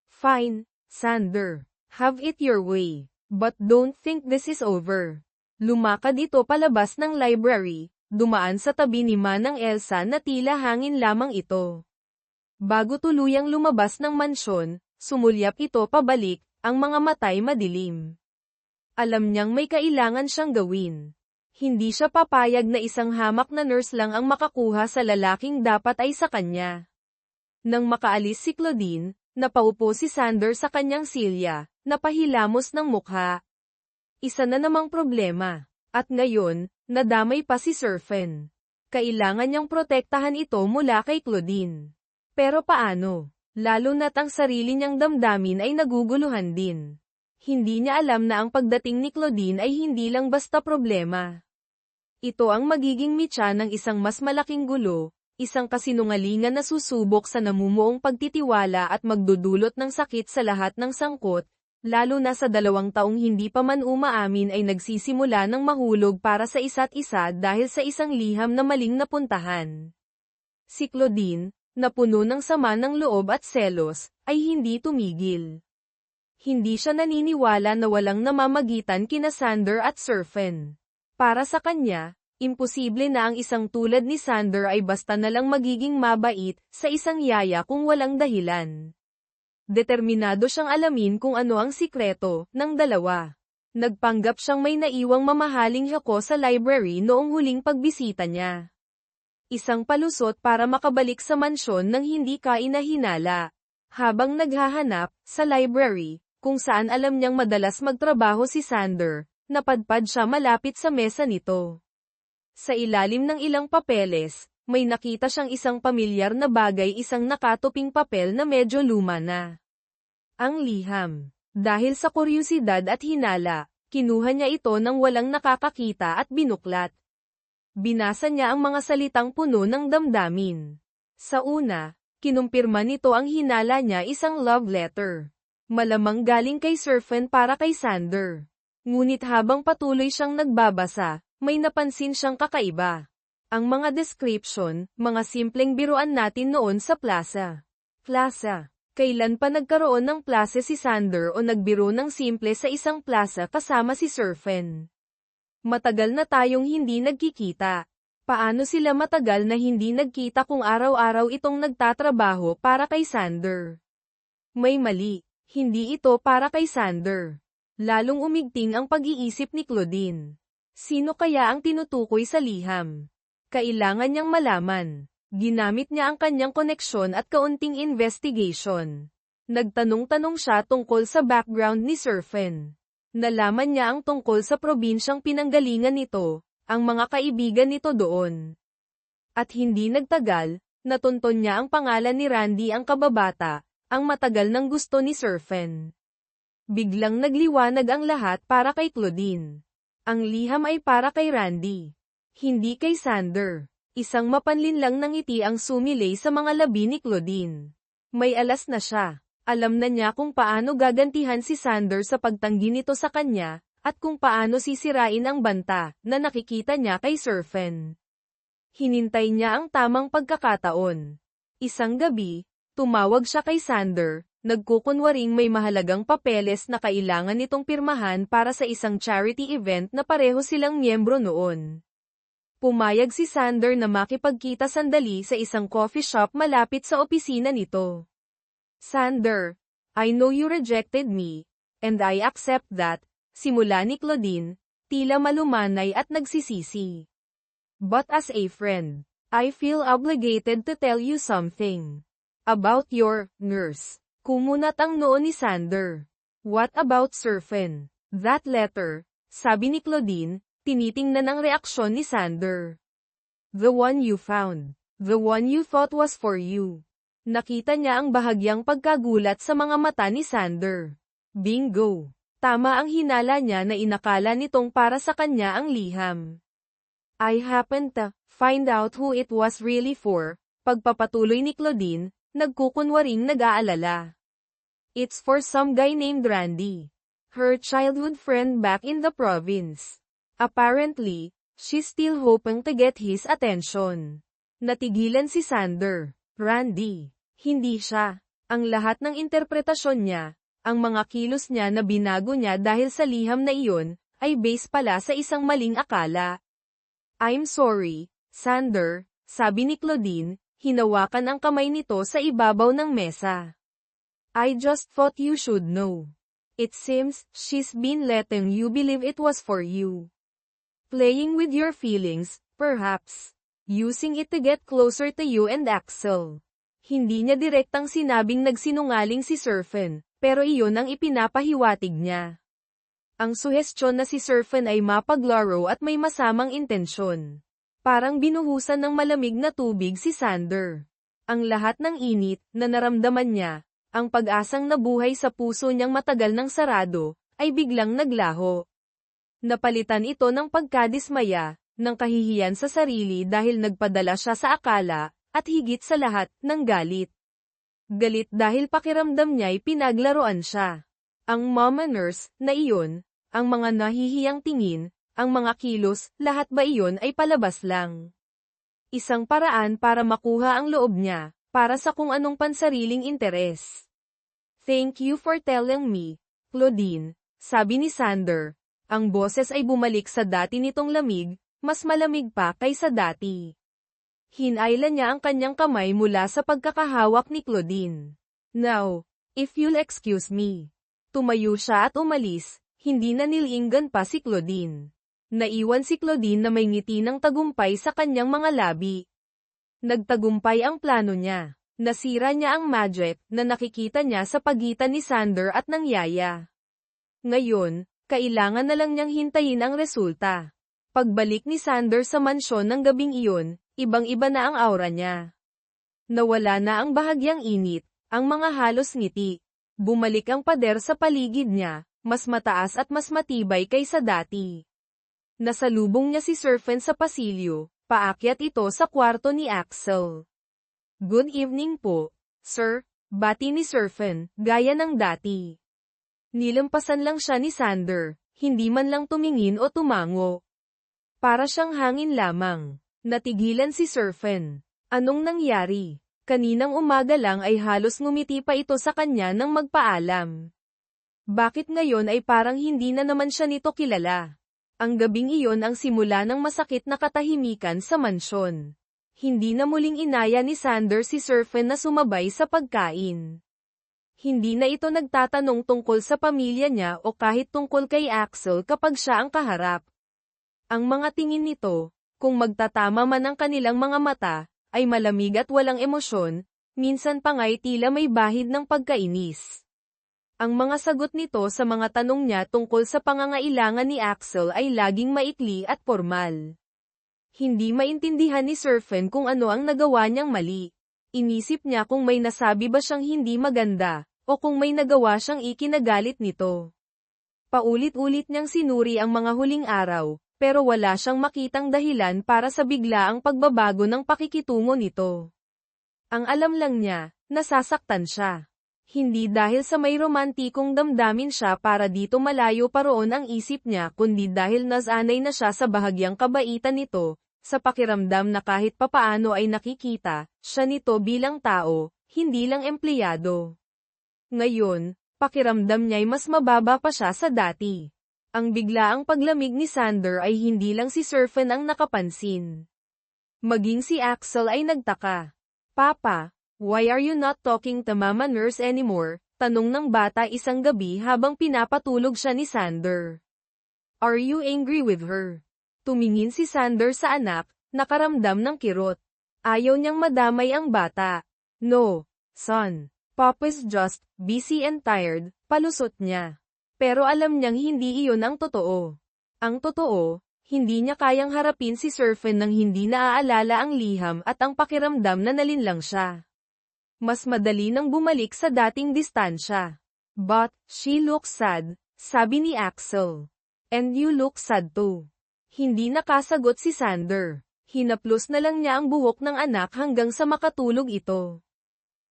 Fine, Sander. Have it your way. But don't think this is over. Lumakad ito palabas ng library, dumaan sa tabi ni Manang Elsa na tila hangin lamang ito. Bago tuluyang lumabas ng mansyon, sumulyap ito pabalik, ang mga matay madilim. Alam niyang may kailangan siyang gawin. Hindi siya papayag na isang hamak na nurse lang ang makakuha sa lalaking dapat ay sa kanya. Nang makaalis si Claudine, napaupo si Sander sa kanyang silya, napahilamos ng mukha. Isa na namang problema. At ngayon, nadamay pa si Serpent. Kailangan niyang protektahan ito mula kay Claudine. Pero paano? Lalo na't ang sarili niyang damdamin ay naguguluhan din. Hindi niya alam na ang pagdating ni Claudine ay hindi lang basta problema. Ito ang magiging mitya ng isang mas malaking gulo, isang kasinungalingan na susubok sa namumuong pagtitiwala at magdudulot ng sakit sa lahat ng sangkot, lalo na sa 2 taong hindi pa man umaamin ay nagsisimula ng mahulog para sa isa't isa dahil sa isang liham na maling napuntahan. Si Claudine, na puno ng sama ng loob at selos, ay hindi tumigil. Hindi siya naniniwala na walang namamagitan kina Sander at Serpent. Para sa kanya, imposible na ang isang tulad ni Sander ay basta na lang magiging mabait sa isang yaya kung walang dahilan. Determinado siyang alamin kung ano ang sikreto ng dalawa. Nagpanggap siyang may naiwang mamahaling hako sa library noong huling pagbisita niya. Isang palusot para makabalik sa mansyon nang hindi kainahinala. Habang naghahanap sa library, kung saan alam niyang madalas magtrabaho si Sander, napadpad siya malapit sa mesa nito. Sa ilalim ng ilang papeles, may nakita siyang isang pamilyar na bagay, isang nakatuping papel na medyo luma na. Ang liham. Dahil sa kuryosidad at hinala, kinuha niya ito nang walang nakakakita at binuklat. Binasa niya ang mga salitang puno ng damdamin. Sa una, kinumpirma nito ang hinala niya, isang love letter. Malamang galing kay Serpent para kay Sander. Ngunit habang patuloy siyang nagbabasa, may napansin siyang kakaiba. Ang mga description, mga simpleng biruan natin noon sa plaza. Plaza. Kailan pa nagkaroon ng plaza si Sander o nagbiro ng simple sa isang plaza kasama si Surfen? Matagal na tayong hindi nagkikita. Paano sila matagal na hindi nagkita kung araw-araw itong nagtatrabaho para kay Sander? May mali. Hindi ito para kay Sander. Lalong umigting ang pag-iisip ni Claudine. Sino kaya ang tinutukoy sa liham? Kailangan niyang malaman. Ginamit niya ang kanyang koneksyon at kaunting investigation. Nagtanong-tanong siya tungkol sa background ni Surfen. Nalaman niya ang tungkol sa probinsyang pinanggalingan nito, ang mga kaibigan nito doon. At hindi nagtagal, natunton niya ang pangalan ni Randy ang kababata, ang matagal nang gusto ni Surfen. Biglang nagliwanag ang lahat para kay Claudine. Ang liham ay para kay Randy. Hindi kay Sander. Isang mapanlinlang ng ngiti ang sumilay sa mga labi ni Claudine. May alas na siya. Alam na niya kung paano gagantihan si Sander sa pagtanggi nito sa kanya, at kung paano sisirain ang banta na nakikita niya kay Surfen. Hinintay niya ang tamang pagkakataon. Isang gabi, tumawag siya kay Sander, nagkukunwaring may mahalagang papeles na kailangan nitong pirmahan para sa isang charity event na pareho silang miyembro noon. Pumayag si Sander na makipagkita sandali sa isang coffee shop malapit sa opisina nito. Sander, I know you rejected me, and I accept that, simula ni Claudine, tila malumanay at nagsisisi. But as a friend, I feel obligated to tell you something. About your nurse. Kumunat ang noo ni Sander. What about Surfen? That letter, sabi ni Claudine, tinitingnan ang reaksyon ni Sander. The one you found. The one you thought was for you. Nakita niya ang bahagyang pagkagulat sa mga mata ni Sander. Bingo! Tama ang hinala niya na inakala nitong para sa kanya ang liham. I happened to find out who it was really for, pagpapatuloy ni Claudine, nagkukunwaring nag-aalala. It's for some guy named Randy. Her childhood friend back in the province. Apparently, she's still hoping to get his attention. Natigilan si Sander. Randy. Hindi siya. Ang lahat ng interpretasyon niya, ang mga kilos niya na binago niya dahil sa liham na iyon, ay base pala sa isang maling akala. I'm sorry, Sander, sabi ni Claudine, hinawakan ang kamay nito sa ibabaw ng mesa. I just thought you should know. It seems, she's been letting you believe it was for you. Playing with your feelings, perhaps. Using it to get closer to you and Axel. Hindi niya direktang sinabing nagsinungaling si Surfen, pero iyon ang ipinapahiwatig niya. Ang suhestyon na si Surfen ay mapaglaro at may masamang intensyon. Parang binuhusan ng malamig na tubig si Sander. Ang lahat ng init na naramdaman niya, ang pag-asang nabuhay sa puso niyang matagal nang sarado, ay biglang naglaho. Napalitan ito ng pagkadismaya, ng kahihiyan sa sarili dahil nagpadala siya sa akala, at higit sa lahat, ng galit. Galit dahil pakiramdam niya'y pinaglaruan siya. Ang mama nurse, na iyon, ang mga nahihiyang tingin, ang mga kilos, lahat ba iyon ay palabas lang? Isang paraan para makuha ang loob niya, para sa kung anong pansariling interes. Thank you for telling me, Claudine, sabi ni Sander. Ang boses ay bumalik sa dati nitong lamig, mas malamig pa kaysa dati. Hinailan niya ang kanyang kamay mula sa pagkakahawak ni Claudine. Now, if you'll excuse me. Tumayo siya at umalis, hindi na nilinggan pa si Claudine. Naiwan si Claudine na may ngiti ng tagumpay sa kanyang mga labi. Nagtagumpay ang plano niya. Nasira niya ang magic na nakikita niya sa pagitan ni Sander at ng yaya. Ngayon, kailangan na lang niyang hintayin ang resulta. Pagbalik ni Sander sa mansyon ng gabing iyon, ibang-iba na ang aura niya. Nawala na ang bahagyang init, ang mga halos ngiti. Bumalik ang pader sa paligid niya, mas mataas at mas matibay kaysa dati. Nasalubong niya si Surfen sa pasilyo, paakyat ito sa kwarto ni Axel. Good evening po, sir, bati ni Surfen, gaya ng dati. Nilampasan lang siya ni Sander, hindi man lang tumingin o tumango. Para siyang hangin lamang. Natigilan si Serpent. Anong nangyari? Kaninang umaga lang ay halos ngumiti pa ito sa kanya nang magpaalam. Bakit ngayon ay parang hindi na naman siya nito kilala? Ang gabing iyon ang simula ng masakit na katahimikan sa mansyon. Hindi na muling inaya ni Sander si Serpent na sumabay sa pagkain. Hindi na ito nagtatanong tungkol sa pamilya niya o kahit tungkol kay Axel kapag siya ang kaharap. Ang mga tingin nito, kung magtatama man ang kanilang mga mata, ay malamig at walang emosyon, minsan pa nga'y tila may bahid ng pagkainis. Ang mga sagot nito sa mga tanong niya tungkol sa pangangailangan ni Axel ay laging maikli at formal. Hindi maintindihan ni Serpent kung ano ang nagawa niyang mali. Inisip niya kung may nasabi ba siyang hindi maganda, o kung may nagawa siyang ikinagalit nito. Paulit-ulit niyang sinuri ang mga huling araw, pero wala siyang makitang dahilan para sa biglaang pagbabago ng pakikitungo nito. Ang alam lang niya, nasasaktan siya. Hindi dahil sa may romantikong damdamin siya para dito malayo pa roon ang isip niya kundi dahil nasanay na siya sa bahagyang kabaitan nito, sa pakiramdam na kahit papaano ay nakikita, siya nito bilang tao, hindi lang empleyado. Ngayon, pakiramdam niya'y mas mababa pa siya sa dati. Ang biglaang paglamig ni Sander ay hindi lang si Serpent ang nakapansin. Maging si Axel ay nagtaka. Papa, why are you not talking to Mama Nurse anymore? Tanong ng bata isang gabi habang pinapatulog siya ni Sander. Are you angry with her? Tumingin si Sander sa anak, nakaramdam ng kirot. Ayaw niyang madamay ang bata. No, son. Papa's just busy and tired, palusot niya. Pero alam niyang hindi iyon ang totoo. Ang totoo, hindi niya kayang harapin si Serpent nang hindi naaalala ang liham at ang pakiramdam na nalinlang siya. Mas madali nang bumalik sa dating distansya. But, she looks sad, sabi ni Axel. And you look sad too. Hindi nakasagot si Sander. Hinaplos na lang niya ang buhok ng anak hanggang sa makatulog ito.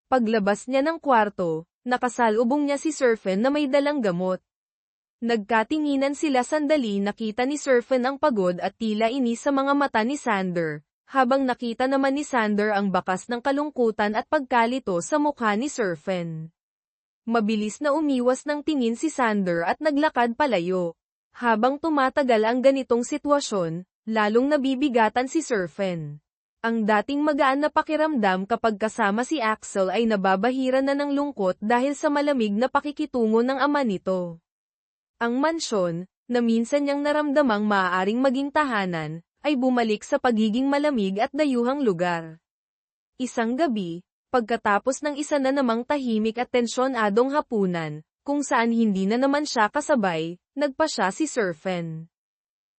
Paglabas niya ng kwarto, nakasalubong niya si Serpent na may dalang gamot. Nagkatinginan sila sandali nakita ni Serpent ang pagod at tila inis sa mga mata ni Sander, habang nakita naman ni Sander ang bakas ng kalungkutan at pagkalito sa mukha ni Serpent. Mabilis na umiwas ng tingin si Sander at naglakad palayo. Habang tumatagal ang ganitong sitwasyon, lalong nabibigatan si Serpent. Ang dating magaan na pakiramdam kapag kasama si Axel ay nababahira na ng lungkot dahil sa malamig na pakikitungo ng ama nito. Ang mansyon, na minsan niyang naramdamang maaaring maging tahanan, ay bumalik sa pagiging malamig at dayuhang lugar. Isang gabi, pagkatapos ng isa na namang tahimik at tensyonadong hapunan, kung saan hindi na naman siya kasabay, nagpa siya si Serpent.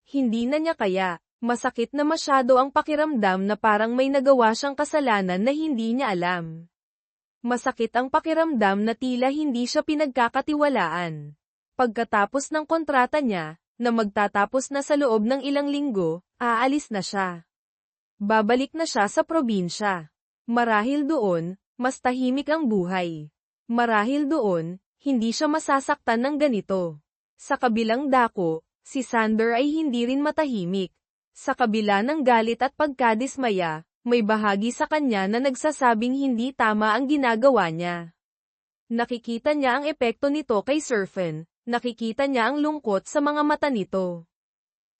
Hindi na niya kaya, masakit na masyado ang pakiramdam na parang may nagawa siyang kasalanan na hindi niya alam. Masakit ang pakiramdam na tila hindi siya pinagkakatiwalaan. Pagkatapos ng kontrata niya, na magtatapos na sa loob ng ilang linggo, aalis na siya. Babalik na siya sa probinsya. Marahil doon, mas tahimik ang buhay. Marahil doon, hindi siya masasaktan ng ganito. Sa kabilang dako, si Sander ay hindi rin matahimik. Sa kabila ng galit at pagkadismaya, may bahagi sa kanya na nagsasabing hindi tama ang ginagawa niya. Nakikita niya ang epekto nito kay Serpent. Nakikita niya ang lungkot sa mga mata nito.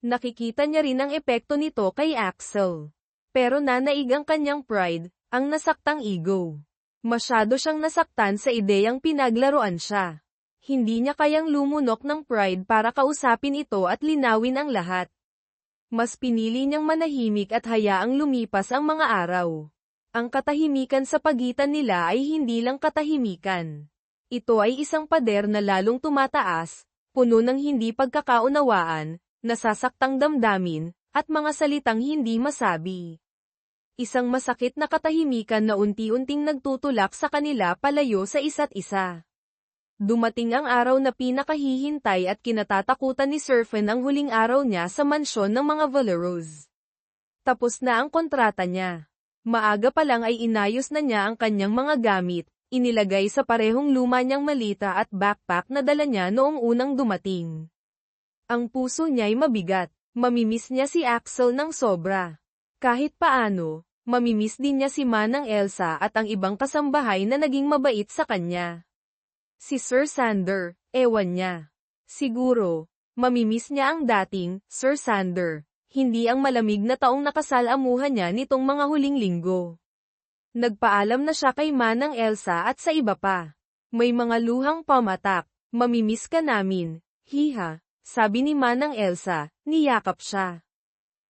Nakikita niya rin ang epekto nito kay Axel. Pero nanaig ang kanyang pride, ang nasaktang ego. Masyado siyang nasaktan sa ideyang pinaglaruan siya. Hindi niya kayang lumunok ng pride para kausapin ito at linawin ang lahat. Mas pinili niyang manahimik at hayaang lumipas ang mga araw. Ang katahimikan sa pagitan nila ay hindi lang katahimikan. Ito ay isang pader na lalong tumataas, puno ng hindi pagkakaunawaan, nasasaktang damdamin, at mga salitang hindi masabi. Isang masakit na katahimikan na unti-unting nagtutulak sa kanila palayo sa isa't isa. Dumating ang araw na pinakahihintay at kinatatakutan ni Serpent ang huling araw niya sa mansyon ng mga Valeros. Tapos na ang kontrata niya. Maaga pa lang ay inayos na niya ang kanyang mga gamit. Inilagay sa parehong luma niyang malita at backpack na dala niya noong unang dumating. Ang puso niya'y mabigat. Mamimiss niya si Axel ng sobra. Kahit paano, mamimiss din niya si Manang Elsa at ang ibang kasambahay na naging mabait sa kanya. Si Sir Sander, ewan niya. Siguro, mamimiss niya ang dating Sir Sander, hindi ang malamig na taong nakasalamuhan niya nitong mga huling linggo. Nagpaalam na siya kay Manang Elsa at sa iba pa. May mga luhang pamatak, mamimiss ka namin, hiha, sabi ni Manang Elsa, niyakap siya.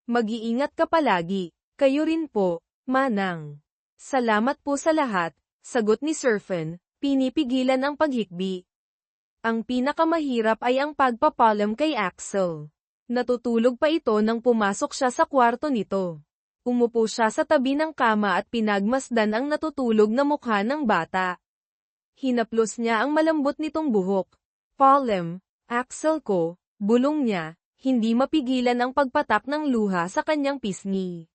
Mag-iingat ka palagi, kayo rin po, Manang. Salamat po sa lahat, sagot ni Serfen, pinipigilan ang paghikbi. Ang pinakamahirap ay ang pagpapalam kay Axel. Natutulog pa ito nang pumasok siya sa kwarto nito. Umupo siya sa tabi ng kama at pinagmasdan ang natutulog na mukha ng bata. Hinaplos niya ang malambot nitong buhok. Palem, Axel ko, bulong niya, hindi mapigilan ang pagpatak ng luha sa kanyang pisngi.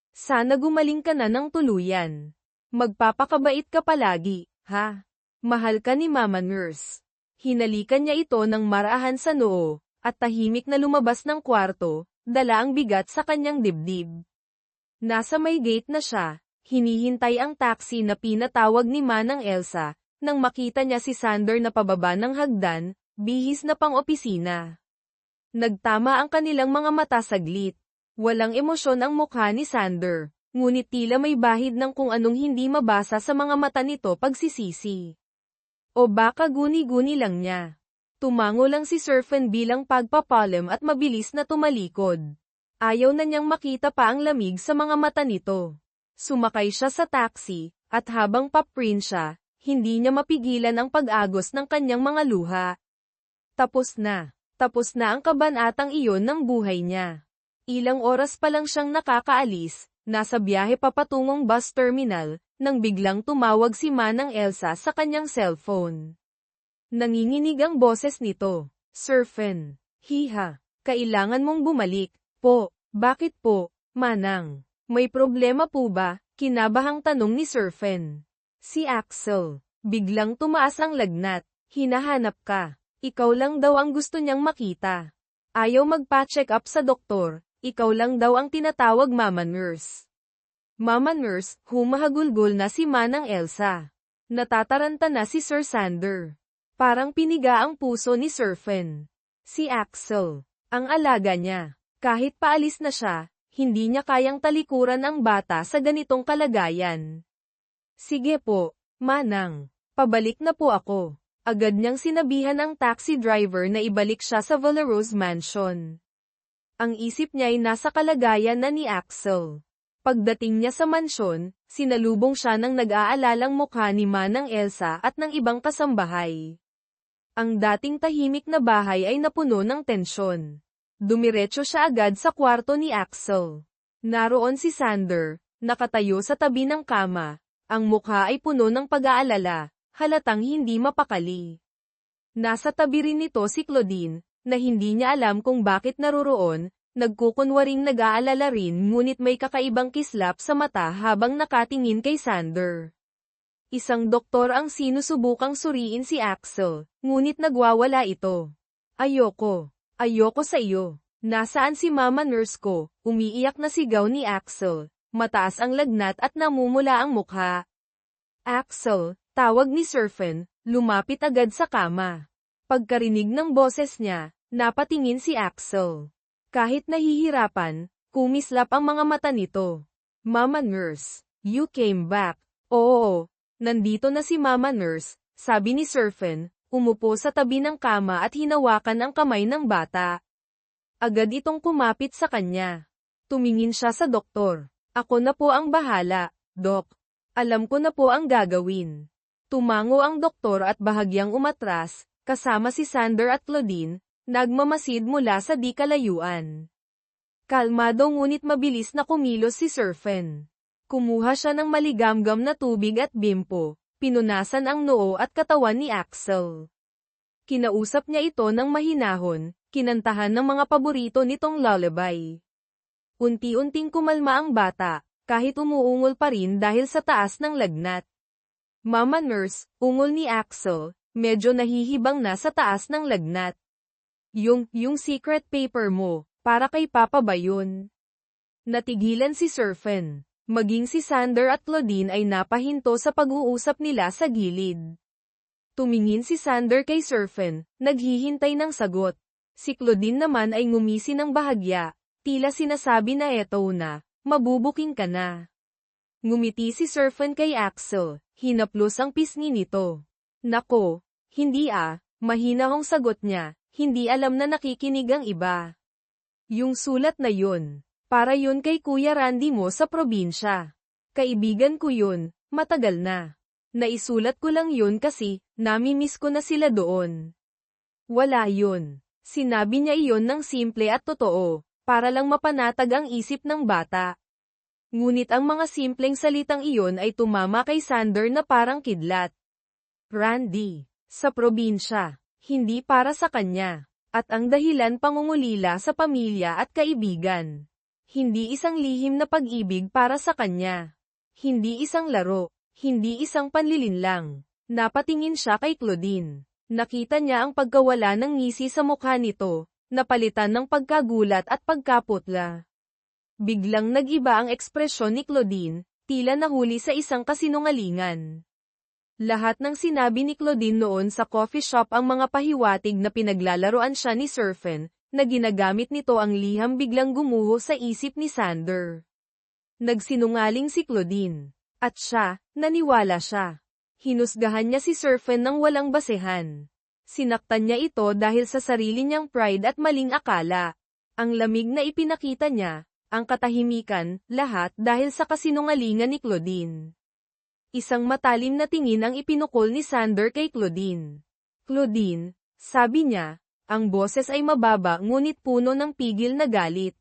Sana gumaling ka na ng tuluyan. Magpapakabait ka palagi, ha? Mahal ka ni Mama Nurse. Hinalikan niya ito ng marahan sa noo, at tahimik na lumabas ng kwarto, dala ang bigat sa kanyang dibdib. Nasa may gate na siya, hinihintay ang taxi na pinatawag ni Manang Elsa, nang makita niya si Sander na pababa ng hagdan, bihis na pang-opisina. Nagtama ang kanilang mga mata saglit. Walang emosyon ang mukha ni Sander, ngunit tila may bahid ng kung anong hindi mabasa sa mga mata nito pagsisisi. O baka guni-guni lang niya. Tumango lang si Serfen bilang pagpapalam at mabilis na tumalikod. Ayaw na niyang makita pa ang lamig sa mga mata nito. Sumakay siya sa taxi, at habang paprin siya, hindi niya mapigilan ang pag-agos ng kanyang mga luha. Tapos na ang kabanatang iyon ng buhay niya. Ilang oras pa lang siyang nakakaalis, nasa biyahe papatungong bus terminal, nang biglang tumawag si Manang Elsa sa kanyang cellphone. Nanginginig ang boses nito. Serfen. Hiha. Kailangan mong bumalik. Po. Bakit po, Manang? May problema po ba? Kinabahang tanong ni Serfen. Si Axel. Biglang tumaas ang lagnat. Hinahanap ka. Ikaw lang daw ang gusto niyang makita. Ayaw magpa-check up sa doktor. Ikaw lang daw ang tinatawag Mama Nurse. Mama Nurse, humahagulgol na si Manang Elsa. Natataranta na si Sir Sander. Parang piniga ang puso ni Serfen. Si Axel. Ang alaga niya. Kahit paalis na siya, hindi niya kayang talikuran ang bata sa ganitong kalagayan. Sige po, Manang. Pabalik na po ako. Agad niyang sinabihan ang taxi driver na ibalik siya sa Valeros Mansion. Ang isip niya ay nasa kalagayan na ni Axel. Pagdating niya sa mansyon, sinalubong siya ng nag-aalalang mukha ni Manang Elsa at ng ibang kasambahay. Ang dating tahimik na bahay ay napuno ng tensyon. Dumiretso siya agad sa kwarto ni Axel. Naroon si Sander, nakatayo sa tabi ng kama. Ang mukha ay puno ng pag-aalala, halatang hindi mapakali. Nasa tabi rin nito si Claudine, na hindi niya alam kung bakit naroroon, nagkukunwaring nag-aalala rin ngunit may kakaibang kislap sa mata habang nakatingin kay Sander. Isang doktor ang sinusubukang suriin si Axel, ngunit nagwawala ito. Ayoko sa iyo. Nasaan si Mama Nurse ko? Umiiyak na sigaw ni Axel. Mataas ang lagnat at namumula ang mukha. Axel, tawag ni Serfen, lumapit agad sa kama. Pagkarinig ng boses niya, napatingin si Axel. Kahit nahihirapan, kumislap ang mga mata nito. Mama Nurse, you came back. Oo, nandito na si Mama Nurse, sabi ni Serfen, umupo sa tabi ng kama at hinawakan ang kamay ng bata. Agad itong kumapit sa kanya. Tumingin siya sa doktor. Ako na po ang bahala, Dok. Alam ko na po ang gagawin. Tumango ang doktor at bahagyang umatras, kasama si Sander at Claudine, nagmamasid mula sa di kalayuan. Kalmado ngunit mabilis na kumilos si Serfen. Kumuha siya ng maligamgam na tubig at bimpo. Pinunasan ang noo at katawan ni Axel. Kinausap niya ito ng mahinahon, kinantahan ng mga paborito nitong lullaby. Unti-unting kumalma ang bata, kahit umuungol pa rin dahil sa taas ng lagnat. Mama Nurse, ungol ni Axel, medyo nahihibang na sa taas ng lagnat. Yung secret paper mo, para kay Papa ba yun? Natigilan si Serphin. Maging si Xander at Claudine ay napahinto sa pag-uusap nila sa gilid. Tumingin si Xander kay Serphin, naghihintay ng sagot. Si Claudine naman ay ngumisi ng bahagya, tila sinasabi na eto na, mabubuking ka na. Ngumiti si Serphin kay Axel, hinaplos ang pisngi nito. Nako, hindi mahina hong sagot niya, hindi alam na nakikinig ang iba. Yung sulat na yun. Para yun kay Kuya Randy mo sa probinsya. Kaibigan ko yun, matagal na. Naisulat ko lang yun kasi, namimiss ko na sila doon. Wala yun. Sinabi niya iyon ng simple at totoo, para lang mapanatag ang isip ng bata. Ngunit ang mga simpleng salitang iyon ay tumama kay Xander na parang kidlat. Randy, sa probinsya, hindi para sa kanya. At ang dahilan pangungulila sa pamilya at kaibigan. Hindi isang lihim na pag-ibig para sa kanya. Hindi isang laro. Hindi isang panlilinlang. Napatingin siya kay Claudine. Nakita niya ang pagkawala ng ngisi sa mukha nito, napalitan ng pagkagulat at pagkaputla. Biglang nag-iba ang ekspresyon ni Claudine, tila nahuli sa isang kasinungalingan. Lahat ng sinabi ni Claudine noon sa coffee shop ang mga pahiwatig na pinaglalaroan siya ni Serphin, na ginagamit nito ang liham biglang gumuho sa isip ni Xander. Nagsinungaling si Claudine. At siya, naniwala siya. Hinusgahan niya si Serphin ng walang basehan. Sinaktan niya ito dahil sa sarili niyang pride at maling akala. Ang lamig na ipinakita niya, ang katahimikan, lahat dahil sa kasinungalingan ni Claudine. Isang matalim na tingin ang ipinukol ni Xander kay Claudine. Claudine, sabi niya, ang boses ay mababa ngunit puno ng pigil na galit.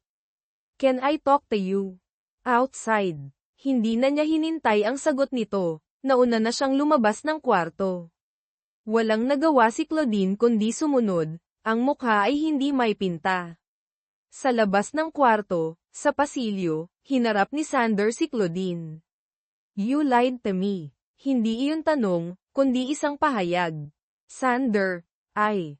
Can I talk to you? Outside. Hindi na niya hinintay ang sagot nito, nauna na siyang lumabas ng kwarto. Walang nagawa si Claudine kundi sumunod, ang mukha ay hindi may pinta. Sa labas ng kwarto, sa pasilyo, hinarap ni Xander si Claudine. You lied to me. Hindi iyon tanong, kundi isang pahayag. Xander, I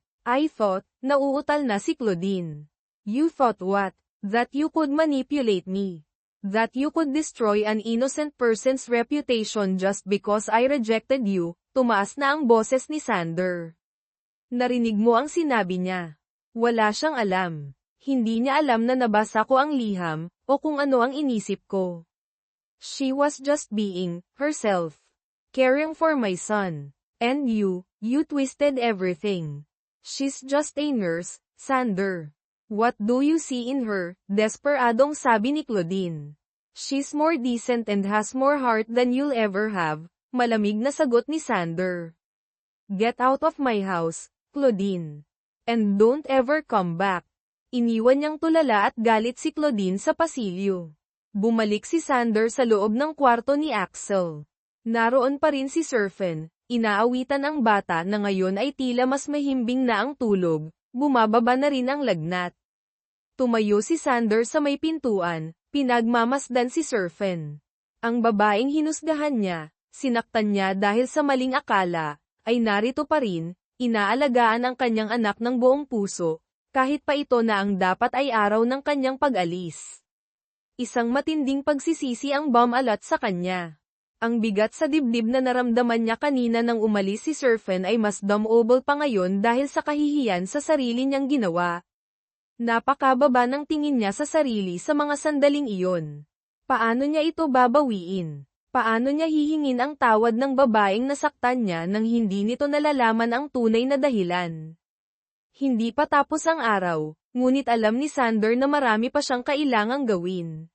thought, nauutal na si Claudine. You thought what? That you could manipulate me. That you could destroy an innocent person's reputation just because I rejected you. Tumaas na ang boses ni Xander. Narinig mo ang sinabi niya. Wala siyang alam. Hindi niya alam na nabasa ko ang liham, o kung ano ang inisip ko. She was just being herself. Caring for my son. And you twisted everything. She's just a nurse, Xander. What do you see in her? Desperadong sabi ni Claudine. She's more decent and has more heart than you'll ever have. Malamig na sagot ni Xander. Get out of my house, Claudine. And don't ever come back. Iniwan niyang tulala at galit si Claudine sa pasilyo. Bumalik si Xander sa loob ng kwarto ni Axel. Naroon pa rin si Serphin. Inaawitan ang bata na ngayon ay tila mas mahimbing na ang tulog, bumababa na rin ang lagnat. Tumayo si Xander sa may pintuan, pinagmamasdan si Serphin. Ang babaeng hinusgahan niya, sinaktan niya dahil sa maling akala, ay narito pa rin, inaalagaan ang kanyang anak ng buong puso, kahit pa ito na ang dapat ay araw ng kanyang pag-alis. Isang matinding pagsisisi ang bumalat sa kanya. Ang bigat sa dibdib na naramdaman niya kanina nang umalis si Serphin ay mas dumobol pa ngayon dahil sa kahihiyan sa sarili niyang ginawa. Napakababa ng tingin niya sa sarili sa mga sandaling iyon. Paano niya ito babawiin? Paano niya hihingin ang tawad ng babaeng nasaktan niya nang hindi nito nalalaman ang tunay na dahilan? Hindi pa tapos ang araw, ngunit alam ni Xander na marami pa siyang kailangang gawin.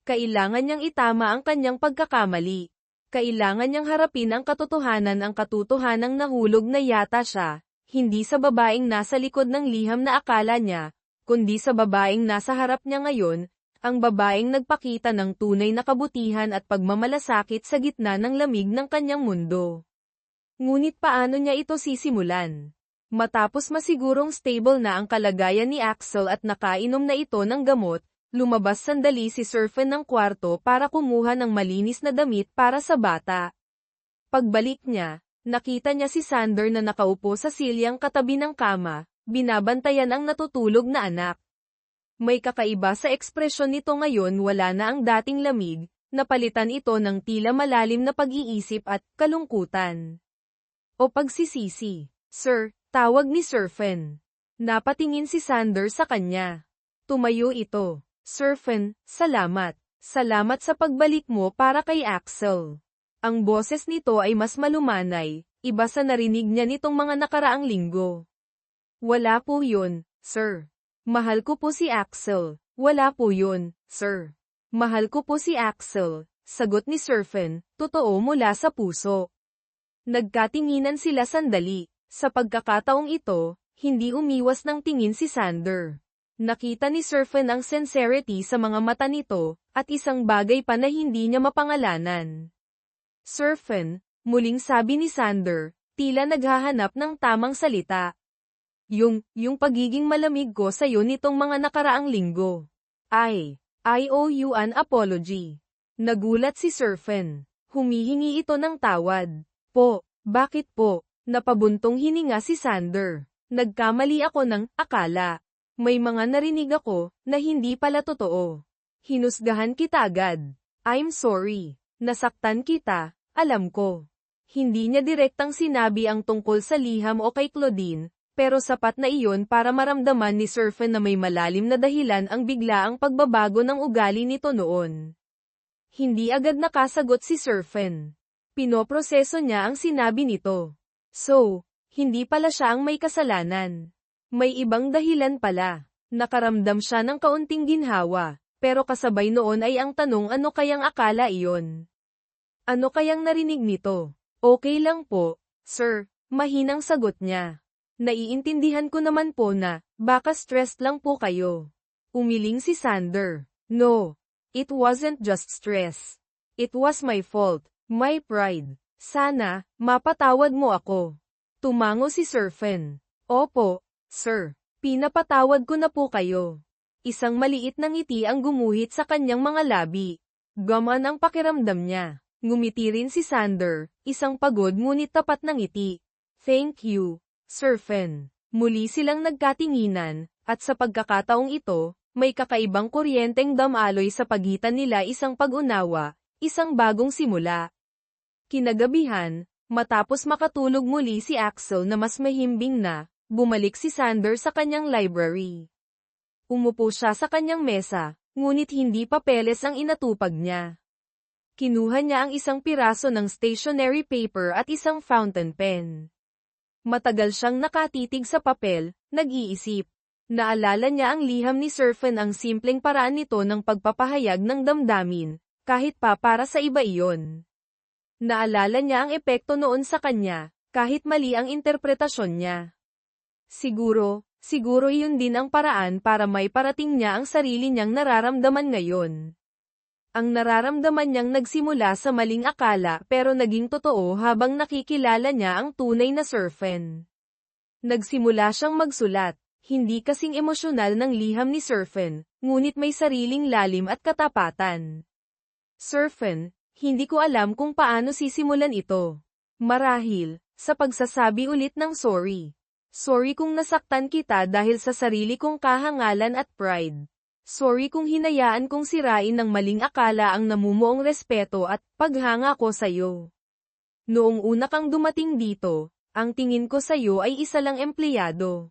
Kailangan niyang itama ang kanyang pagkakamali. Kailangan niyang harapin ang katotohanang nahulog na yata siya, hindi sa babaeng nasa likod ng liham na akala niya, kundi sa babaeng nasa harap niya ngayon, ang babaeng nagpakita ng tunay na kabutihan at pagmamalasakit sa gitna ng lamig ng kanyang mundo. Ngunit paano niya ito sisimulan? Matapos masigurong stable na ang kalagayan ni Axel at nakainom na ito ng gamot, lumabas sandali si Serphin ng kwarto para kumuha ng malinis na damit para sa bata. Pagbalik niya, nakita niya si Xander na nakaupo sa silyang katabi ng kama, binabantayan ang natutulog na anak. May kakaiba sa ekspresyon nito ngayon, wala na ang dating lamig, napalitan ito ng tila malalim na pag-iisip at kalungkutan. O pagsisisi. Sir, tawag ni Sir Fen. Napatingin si Sander sa kanya. Tumayo ito. Sir Fen, salamat. Salamat sa pagbalik mo para kay Axel. Ang boses nito ay mas malumanay, iba sa narinig niya nitong mga nakaraang linggo. Wala po yun, sir. Mahal ko po si Axel. Wala po yun, sir. Mahal ko po si Axel, sagot ni Sir Fen, totoo mula sa puso. Nagkatinginan sila sandali. Sa pagkakataong ito, hindi umiwas ng tingin si Sander. Nakita ni Sir Fen ang sincerity sa mga mata nito, at isang bagay pa na hindi niya mapangalanan. Sir Fen, muling sabi ni Sander, tila naghahanap ng tamang salita. Yung pagiging malamig ko sa'yo nitong mga nakaraang linggo. I owe you an apology. Nagulat si Sir Fen. Humihingi ito ng tawad. Po, bakit po? Napabuntong hininga si Sander. Nagkamali ako ng akala. May mga narinig ako na hindi pala totoo. Hinusgahan kita agad. I'm sorry. Nasaktan kita, alam ko. Hindi niya direktang sinabi ang tungkol sa liham o kay Claudine, pero sapat na iyon para maramdaman ni Sir Fen na may malalim na dahilan ang biglaang pagbabago ng ugali nito noon. Hindi agad nakasagot si Sir Fen. Pinoproseso niya ang sinabi nito. So, hindi pala siya ang may kasalanan. May ibang dahilan pala. Nakaramdam siya ng kaunting ginhawa, pero kasabay noon ay ang tanong, ano kayang akala iyon? Ano kayang narinig nito? Okay lang po, sir, mahinang sagot niya. Naiintindihan ko naman po na, baka stressed lang po kayo. Umiling si Sander. No, it wasn't just stress. It was my fault, my pride. Sana, mapatawad mo ako. Tumango si Sir Fen. Opo, sir. Pinapatawad ko na po kayo. Isang maliit na ngiti ang gumuhit sa kanyang mga labi. Gamaan ang pakiramdam niya. Ngumiti rin si Sander, isang pagod ngunit tapat na ngiti. Thank you, Sir Fen. Muli silang nagkatinginan, at sa pagkakataong ito, may kakaibang kuryenteng damaloy sa pagitan nila, isang pag-unawa, isang bagong simula. Kinagabihan, matapos makatulog muli si Axel na mas mahimbing na, bumalik si Sander sa kanyang library. Umupo siya sa kanyang mesa, ngunit hindi papeles ang inatupag niya. Kinuha niya ang isang piraso ng stationery paper at isang fountain pen. Matagal siyang nakatitig sa papel, nag-iisip. Naalala niya ang liham ni Sir Fen, ang simpleng paraan nito ng pagpapahayag ng damdamin, kahit pa para sa iba iyon. Naalala niya ang epekto noon sa kanya, kahit mali ang interpretasyon niya. Siguro iyon din ang paraan para may parating niya ang sarili niyang nararamdaman ngayon. Ang nararamdaman niyang nagsimula sa maling akala pero naging totoo habang nakikilala niya ang tunay na Sir Fen. Nagsimula siyang magsulat, hindi kasing emosyonal ng liham ni Sir Fen, ngunit may sariling lalim at katapatan. Sir Fen, hindi ko alam kung paano sisimulan ito. Marahil, sa pagsasabi ulit ng sorry. Sorry kung nasaktan kita dahil sa sarili kong kahangalan at pride. Sorry kung hinayaan kong sirain ng maling akala ang namumuong respeto at paghanga ko sa'yo. Noong una kang dumating dito, ang tingin ko sa'yo ay isa lang empleyado.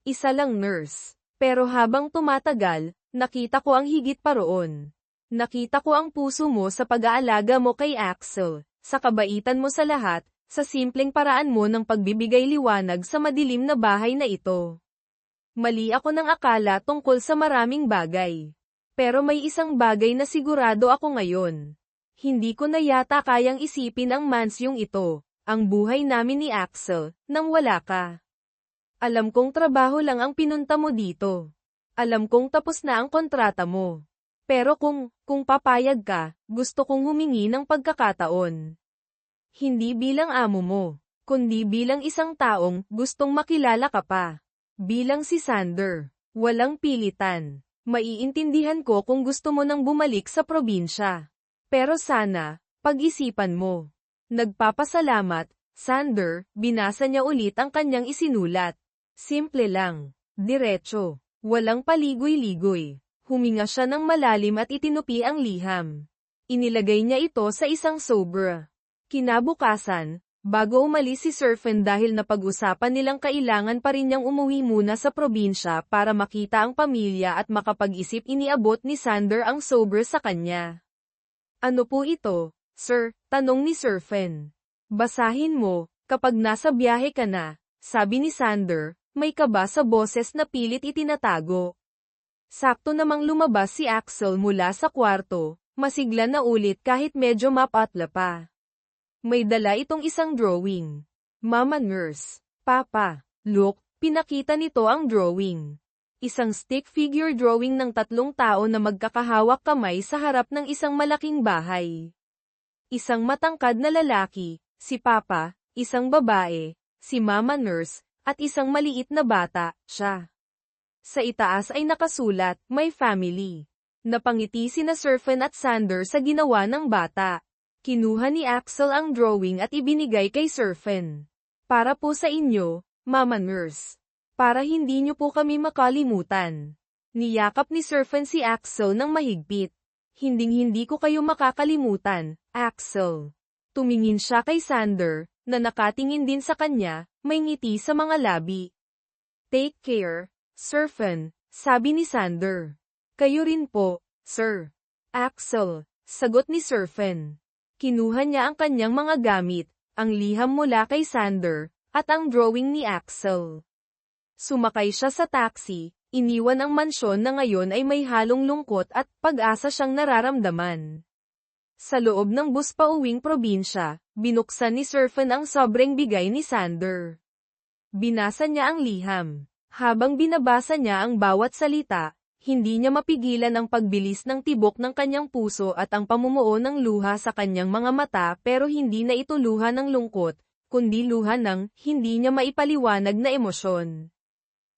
Isa lang nurse. Pero habang tumatagal, nakita ko ang higit pa roon. Nakita ko ang puso mo sa pag-aalaga mo kay Axel, sa kabaitan mo sa lahat, sa simpleng paraan mo ng pagbibigay liwanag sa madilim na bahay na ito. Mali ako ng akala tungkol sa maraming bagay. Pero may isang bagay na sigurado ako ngayon. Hindi ko na yata kayang isipin ang mansyong ito, ang buhay namin ni Axel, nang wala ka. Alam kong trabaho lang ang pinunta mo dito. Alam kong tapos na ang kontrata mo. Pero kung papayag ka, gusto kong humingi ng pagkakataon. Hindi bilang amo mo, kundi bilang isang taong gustong makilala ka pa. Bilang si Sander, walang pilitan. Maiintindihan ko kung gusto mo nang bumalik sa probinsya. Pero sana, pag-isipan mo. Nagpapasalamat, Sander, binasa niya ulit ang kanyang isinulat. Simple lang. Diretso. Walang paligoy-ligoy. Huminga siya ng malalim at itinupi ang liham. Inilagay niya ito sa isang sobra. Kinabukasan, bago umalis si Surfen dahil napag-usapan nilang kailangan pa rin niyang umuwi muna sa probinsya para makita ang pamilya at makapag-isip, iniabot ni Sander ang sobra sa kanya. Ano po ito, sir? Tanong ni Surfen. Basahin mo, kapag nasa biyahe ka na, sabi ni Sander, may kaba sa boses na pilit itinatago. Sakto namang lumabas si Axel mula sa kwarto, masigla na ulit kahit medyo mapatla pa. May dala itong isang drawing. Mama Nurse. Papa, look, pinakita nito ang drawing. Isang stick figure drawing ng 3 tao na magkakahawak kamay sa harap ng isang malaking bahay. Isang matangkad na lalaki, si Papa, isang babae, si Mama Nurse, at isang maliit na bata, siya. Sa itaas ay nakasulat, "My family." Napangiti sina Surfen at Sander sa ginawa ng bata. Kinuha ni Axel ang drawing at ibinigay kay Surfen. Para po sa inyo, Mama Nurse. Para hindi niyo po kami makalimutan. Niyakap ni Surfen si Axel ng mahigpit. Hinding-hindi ko kayo makakalimutan, Axel. Tumingin siya kay Sander, na nakatingin din sa kanya, may ngiti sa mga labi. Take care, Surfen, sabi ni Sander. Kayo rin po, sir. Axel, sagot ni Surfen. Kinuha niya ang kanyang mga gamit, ang liham mula kay Sander, at ang drawing ni Axel. Sumakay siya sa taxi, iniwan ang mansyon na ngayon ay may halong lungkot at pag-asa siyang nararamdaman. Sa loob ng bus pauwing probinsya, binuksan ni Surfen ang sobrang bigay ni Sander. Binasa niya ang liham. Habang binabasa niya ang bawat salita, hindi niya mapigilan ang pagbilis ng tibok ng kanyang puso at ang pamumuo ng luha sa kanyang mga mata, pero hindi na ito luha ng lungkot, kundi luha ng hindi niya maipaliwanag na emosyon.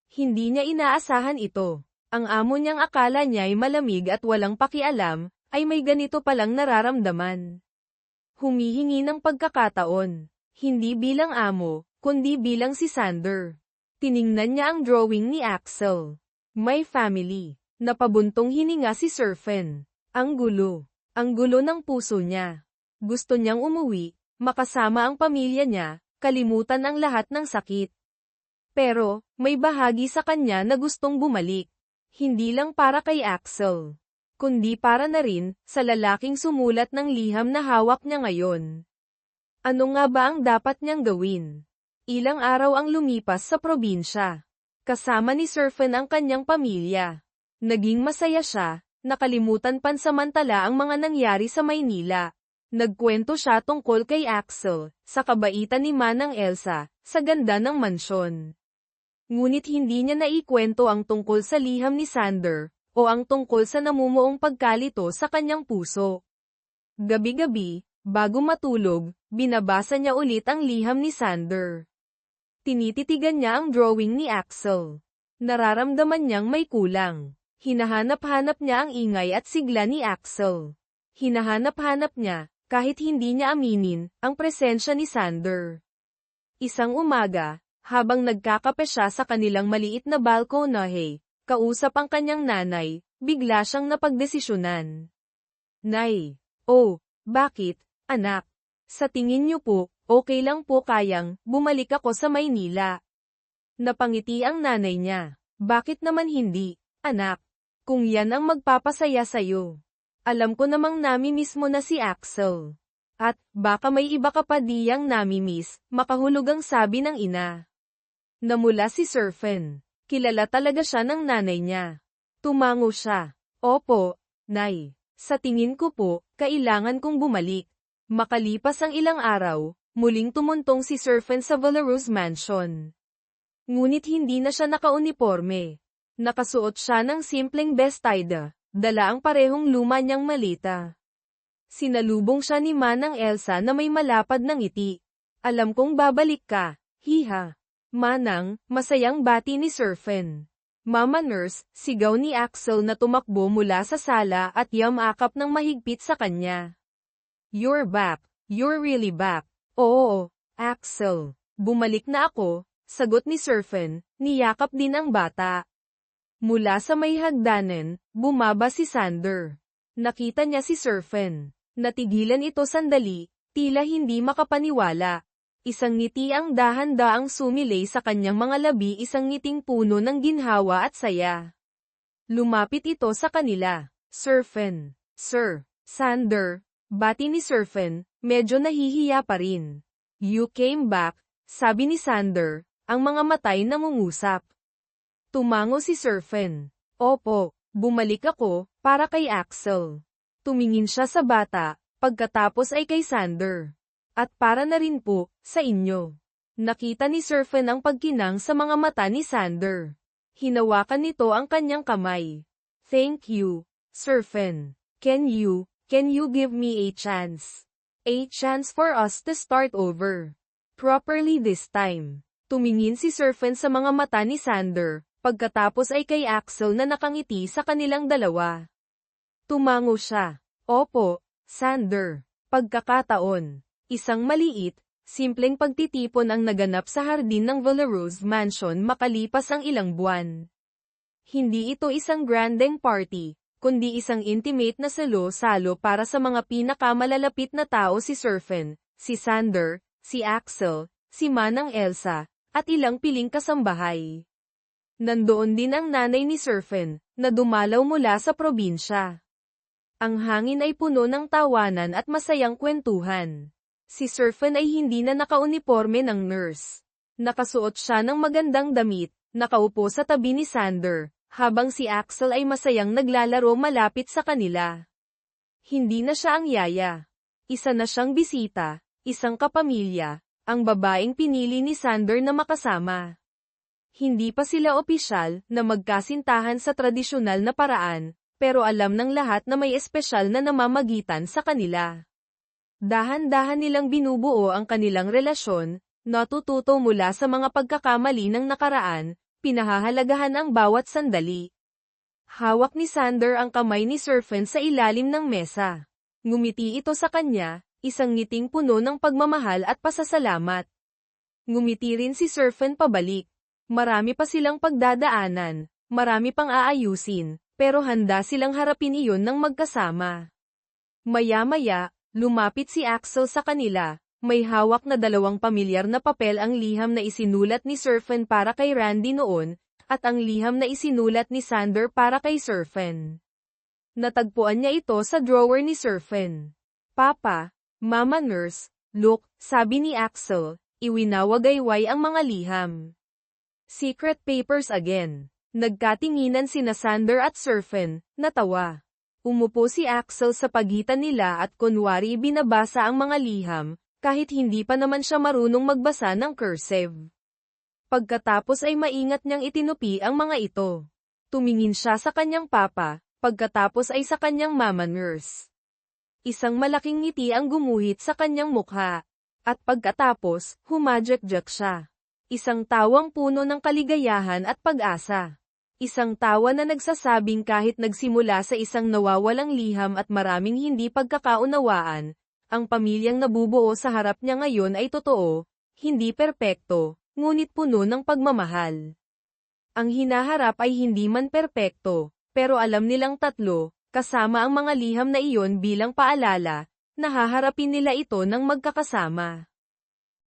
Hindi niya inaasahan ito. Ang amo niyang akala niya ay malamig at walang pakialam, ay may ganito palang nararamdaman. Humihingi ng pagkakataon. Hindi bilang amo, kundi bilang si Sander. Tiningnan niya ang drawing ni Axel. My family. Napabuntong hininga si Surfen. Ang gulo. Ang gulo ng puso niya. Gusto niyang umuwi, makasama ang pamilya niya, kalimutan ang lahat ng sakit. Pero, may bahagi sa kanya na gustong bumalik. Hindi lang para kay Axel, kundi para na rin sa lalaking sumulat ng liham na hawak niya ngayon. Ano nga ba ang dapat niyang gawin? Ilang araw ang lumipas sa probinsya. Kasama ni Surfen ang kanyang pamilya. Naging masaya siya, nakalimutan pansamantala ang mga nangyari sa Maynila. Nagkwento siya tungkol kay Axel, sa kabaitan ni Manang Elsa, sa ganda ng mansyon. Ngunit hindi niya naikwento ang tungkol sa liham ni Sander, o ang tungkol sa namumuong pagkalito sa kanyang puso. Gabi-gabi, bago matulog, binabasa niya ulit ang liham ni Sander. Tinititigan niya ang drawing ni Axel. Nararamdaman niyang may kulang. Hinahanap-hanap niya ang ingay at sigla ni Axel. Hinahanap-hanap niya, kahit hindi niya aminin, ang presensya ni Sander. Isang umaga, habang nagkakape siya sa kanilang maliit na balkonahe, kausap ang kanyang nanay, bigla siyang napagdesisyonan. Nay. Oh, bakit, anak? Sa tingin niyo po, okay lang po kayang bumalik ako sa Maynila? Napangiti ang nanay niya. Bakit naman hindi, anak? Kung yan ang magpapasaya sa'yo. Alam ko namang nami-miss mo na si Axel. At, baka may iba ka pa diyang nami-miss, makahulugang sabi ng ina. Namula si Surfen. Kilala talaga siya ng nanay niya. Tumango siya. Opo, Nay. Sa tingin ko po, kailangan kong bumalik. Makalipas ang ilang araw, muling tumuntong si Surfen sa Belarus Mansion. Ngunit hindi na siya nakauniporme. Nakasuot siya ng simpleng bestida, dala ang parehong luma niyang malita. Sinalubong siya ni Manang Elsa na may malapad ng ngiti. Alam kong babalik ka, hiha. Manang, masayang bati ni Surfen. Mama Nurse, sigaw ni Axel na tumakbo mula sa sala at yamakap ng mahigpit sa kanya. You're back. You're really back. Oo, Axel. Bumalik na ako, Sagot ni Surfen, niyakap din ang bata. Mula sa may hagdanan, bumaba si Sander. Nakita niya si Surfen. Natigilan ito sandali, tila hindi makapaniwala. Isang ngiti ang dahan-daang sumilay sa kanyang mga labi, isang ngiting puno ng ginhawa at saya. Lumapit ito sa kanila. Surfen. Sir. Sander. Bati ni Surfen, medyo nahihiya pa rin. You came back, sabi ni Sander, ang mga matay namungusap. Tumango si Surfen. Opo, bumalik ako, para kay Axel. Tumingin siya sa bata, pagkatapos ay kay Sander. At para na rin po, sa inyo. Nakita ni Surfen ang pagkinang sa mga mata ni Sander. Hinawakan nito ang kanyang kamay. Thank you, Surfen. Can you give me a chance? A chance for us to start over. Properly this time. Tumingin si Surfen sa mga mata ni Sander, pagkatapos ay kay Axel na nakangiti sa kanilang dalawa. Tumango siya. Opo, Sander. Pagkakataon. Isang maliit, simpleng pagtitipon ang naganap sa hardin ng Valeros Mansion makalipas ang ilang buwan. Hindi ito isang grandeng party, kundi isang intimate na salo-salo para sa mga pinakamalalapit na tao, si Surfen, si Sander, si Axel, si Manang Elsa, at ilang piling kasambahay. Nandoon din ang nanay ni Surfen, na dumalaw mula sa probinsya. Ang hangin ay puno ng tawanan at masayang kwentuhan. Si Surfen ay hindi na nakauniporme ng nurse. Nakasuot siya ng magandang damit, nakaupo sa tabi ni Sander, habang si Axel ay masayang naglalaro malapit sa kanila. Hindi na siya ang yaya. Isa na siyang bisita, isang kapamilya, ang babaeng pinili ni Sander na makasama. Hindi pa sila opisyal na magkasintahan sa tradisyonal na paraan, pero alam ng lahat na may espesyal na namamagitan sa kanila. Dahan-dahan nilang binubuo ang kanilang relasyon, natututo mula sa mga pagkakamali ng nakaraan, pinahahalagahan ang bawat sandali. Hawak ni Sander ang kamay ni Surfen sa ilalim ng mesa. Ngumiti ito sa kanya, isang ngiting puno ng pagmamahal at pasasalamat. Ngumiti rin si Surfen pabalik. Marami pa silang pagdadaanan, marami pang aayusin, pero handa silang harapin iyon ng magkasama. Maya-maya, lumapit si Axel sa kanila, may hawak na 2 pamilyar na papel, ang liham na isinulat ni Surfen para kay Randy noon, at ang liham na isinulat ni Sander para kay Surfen. Natagpuan niya ito sa drawer ni Surfen. Papa, Mama Nurse, look, sabi ni Axel, iwinawagayway ang mga liham. Secret papers again. Nagkatinginan sina Sander at Surfen, natawa. Umupo si Axel sa pagitan nila at kunwari binabasa ang mga liham, kahit hindi pa naman siya marunong magbasa ng cursive. Pagkatapos ay maingat niyang itinupi ang mga ito. Tumingin siya sa kanyang papa, pagkatapos ay sa kanyang mama nurse. Isang malaking ngiti ang gumuhit sa kanyang mukha. At pagkatapos, humadyak-jak siya. Isang tawang puno ng kaligayahan at pag-asa. Isang tawa na nagsasabing kahit nagsimula sa isang nawawalang liham at maraming hindi pagkakaunawaan, ang pamilyang nabubuo sa harap niya ngayon ay totoo, hindi perpekto, ngunit puno ng pagmamahal. Ang hinaharap ay hindi man perpekto, pero alam nilang tatlo, kasama ang mga liham na iyon bilang paalala, na haharapin nila ito ng magkakasama.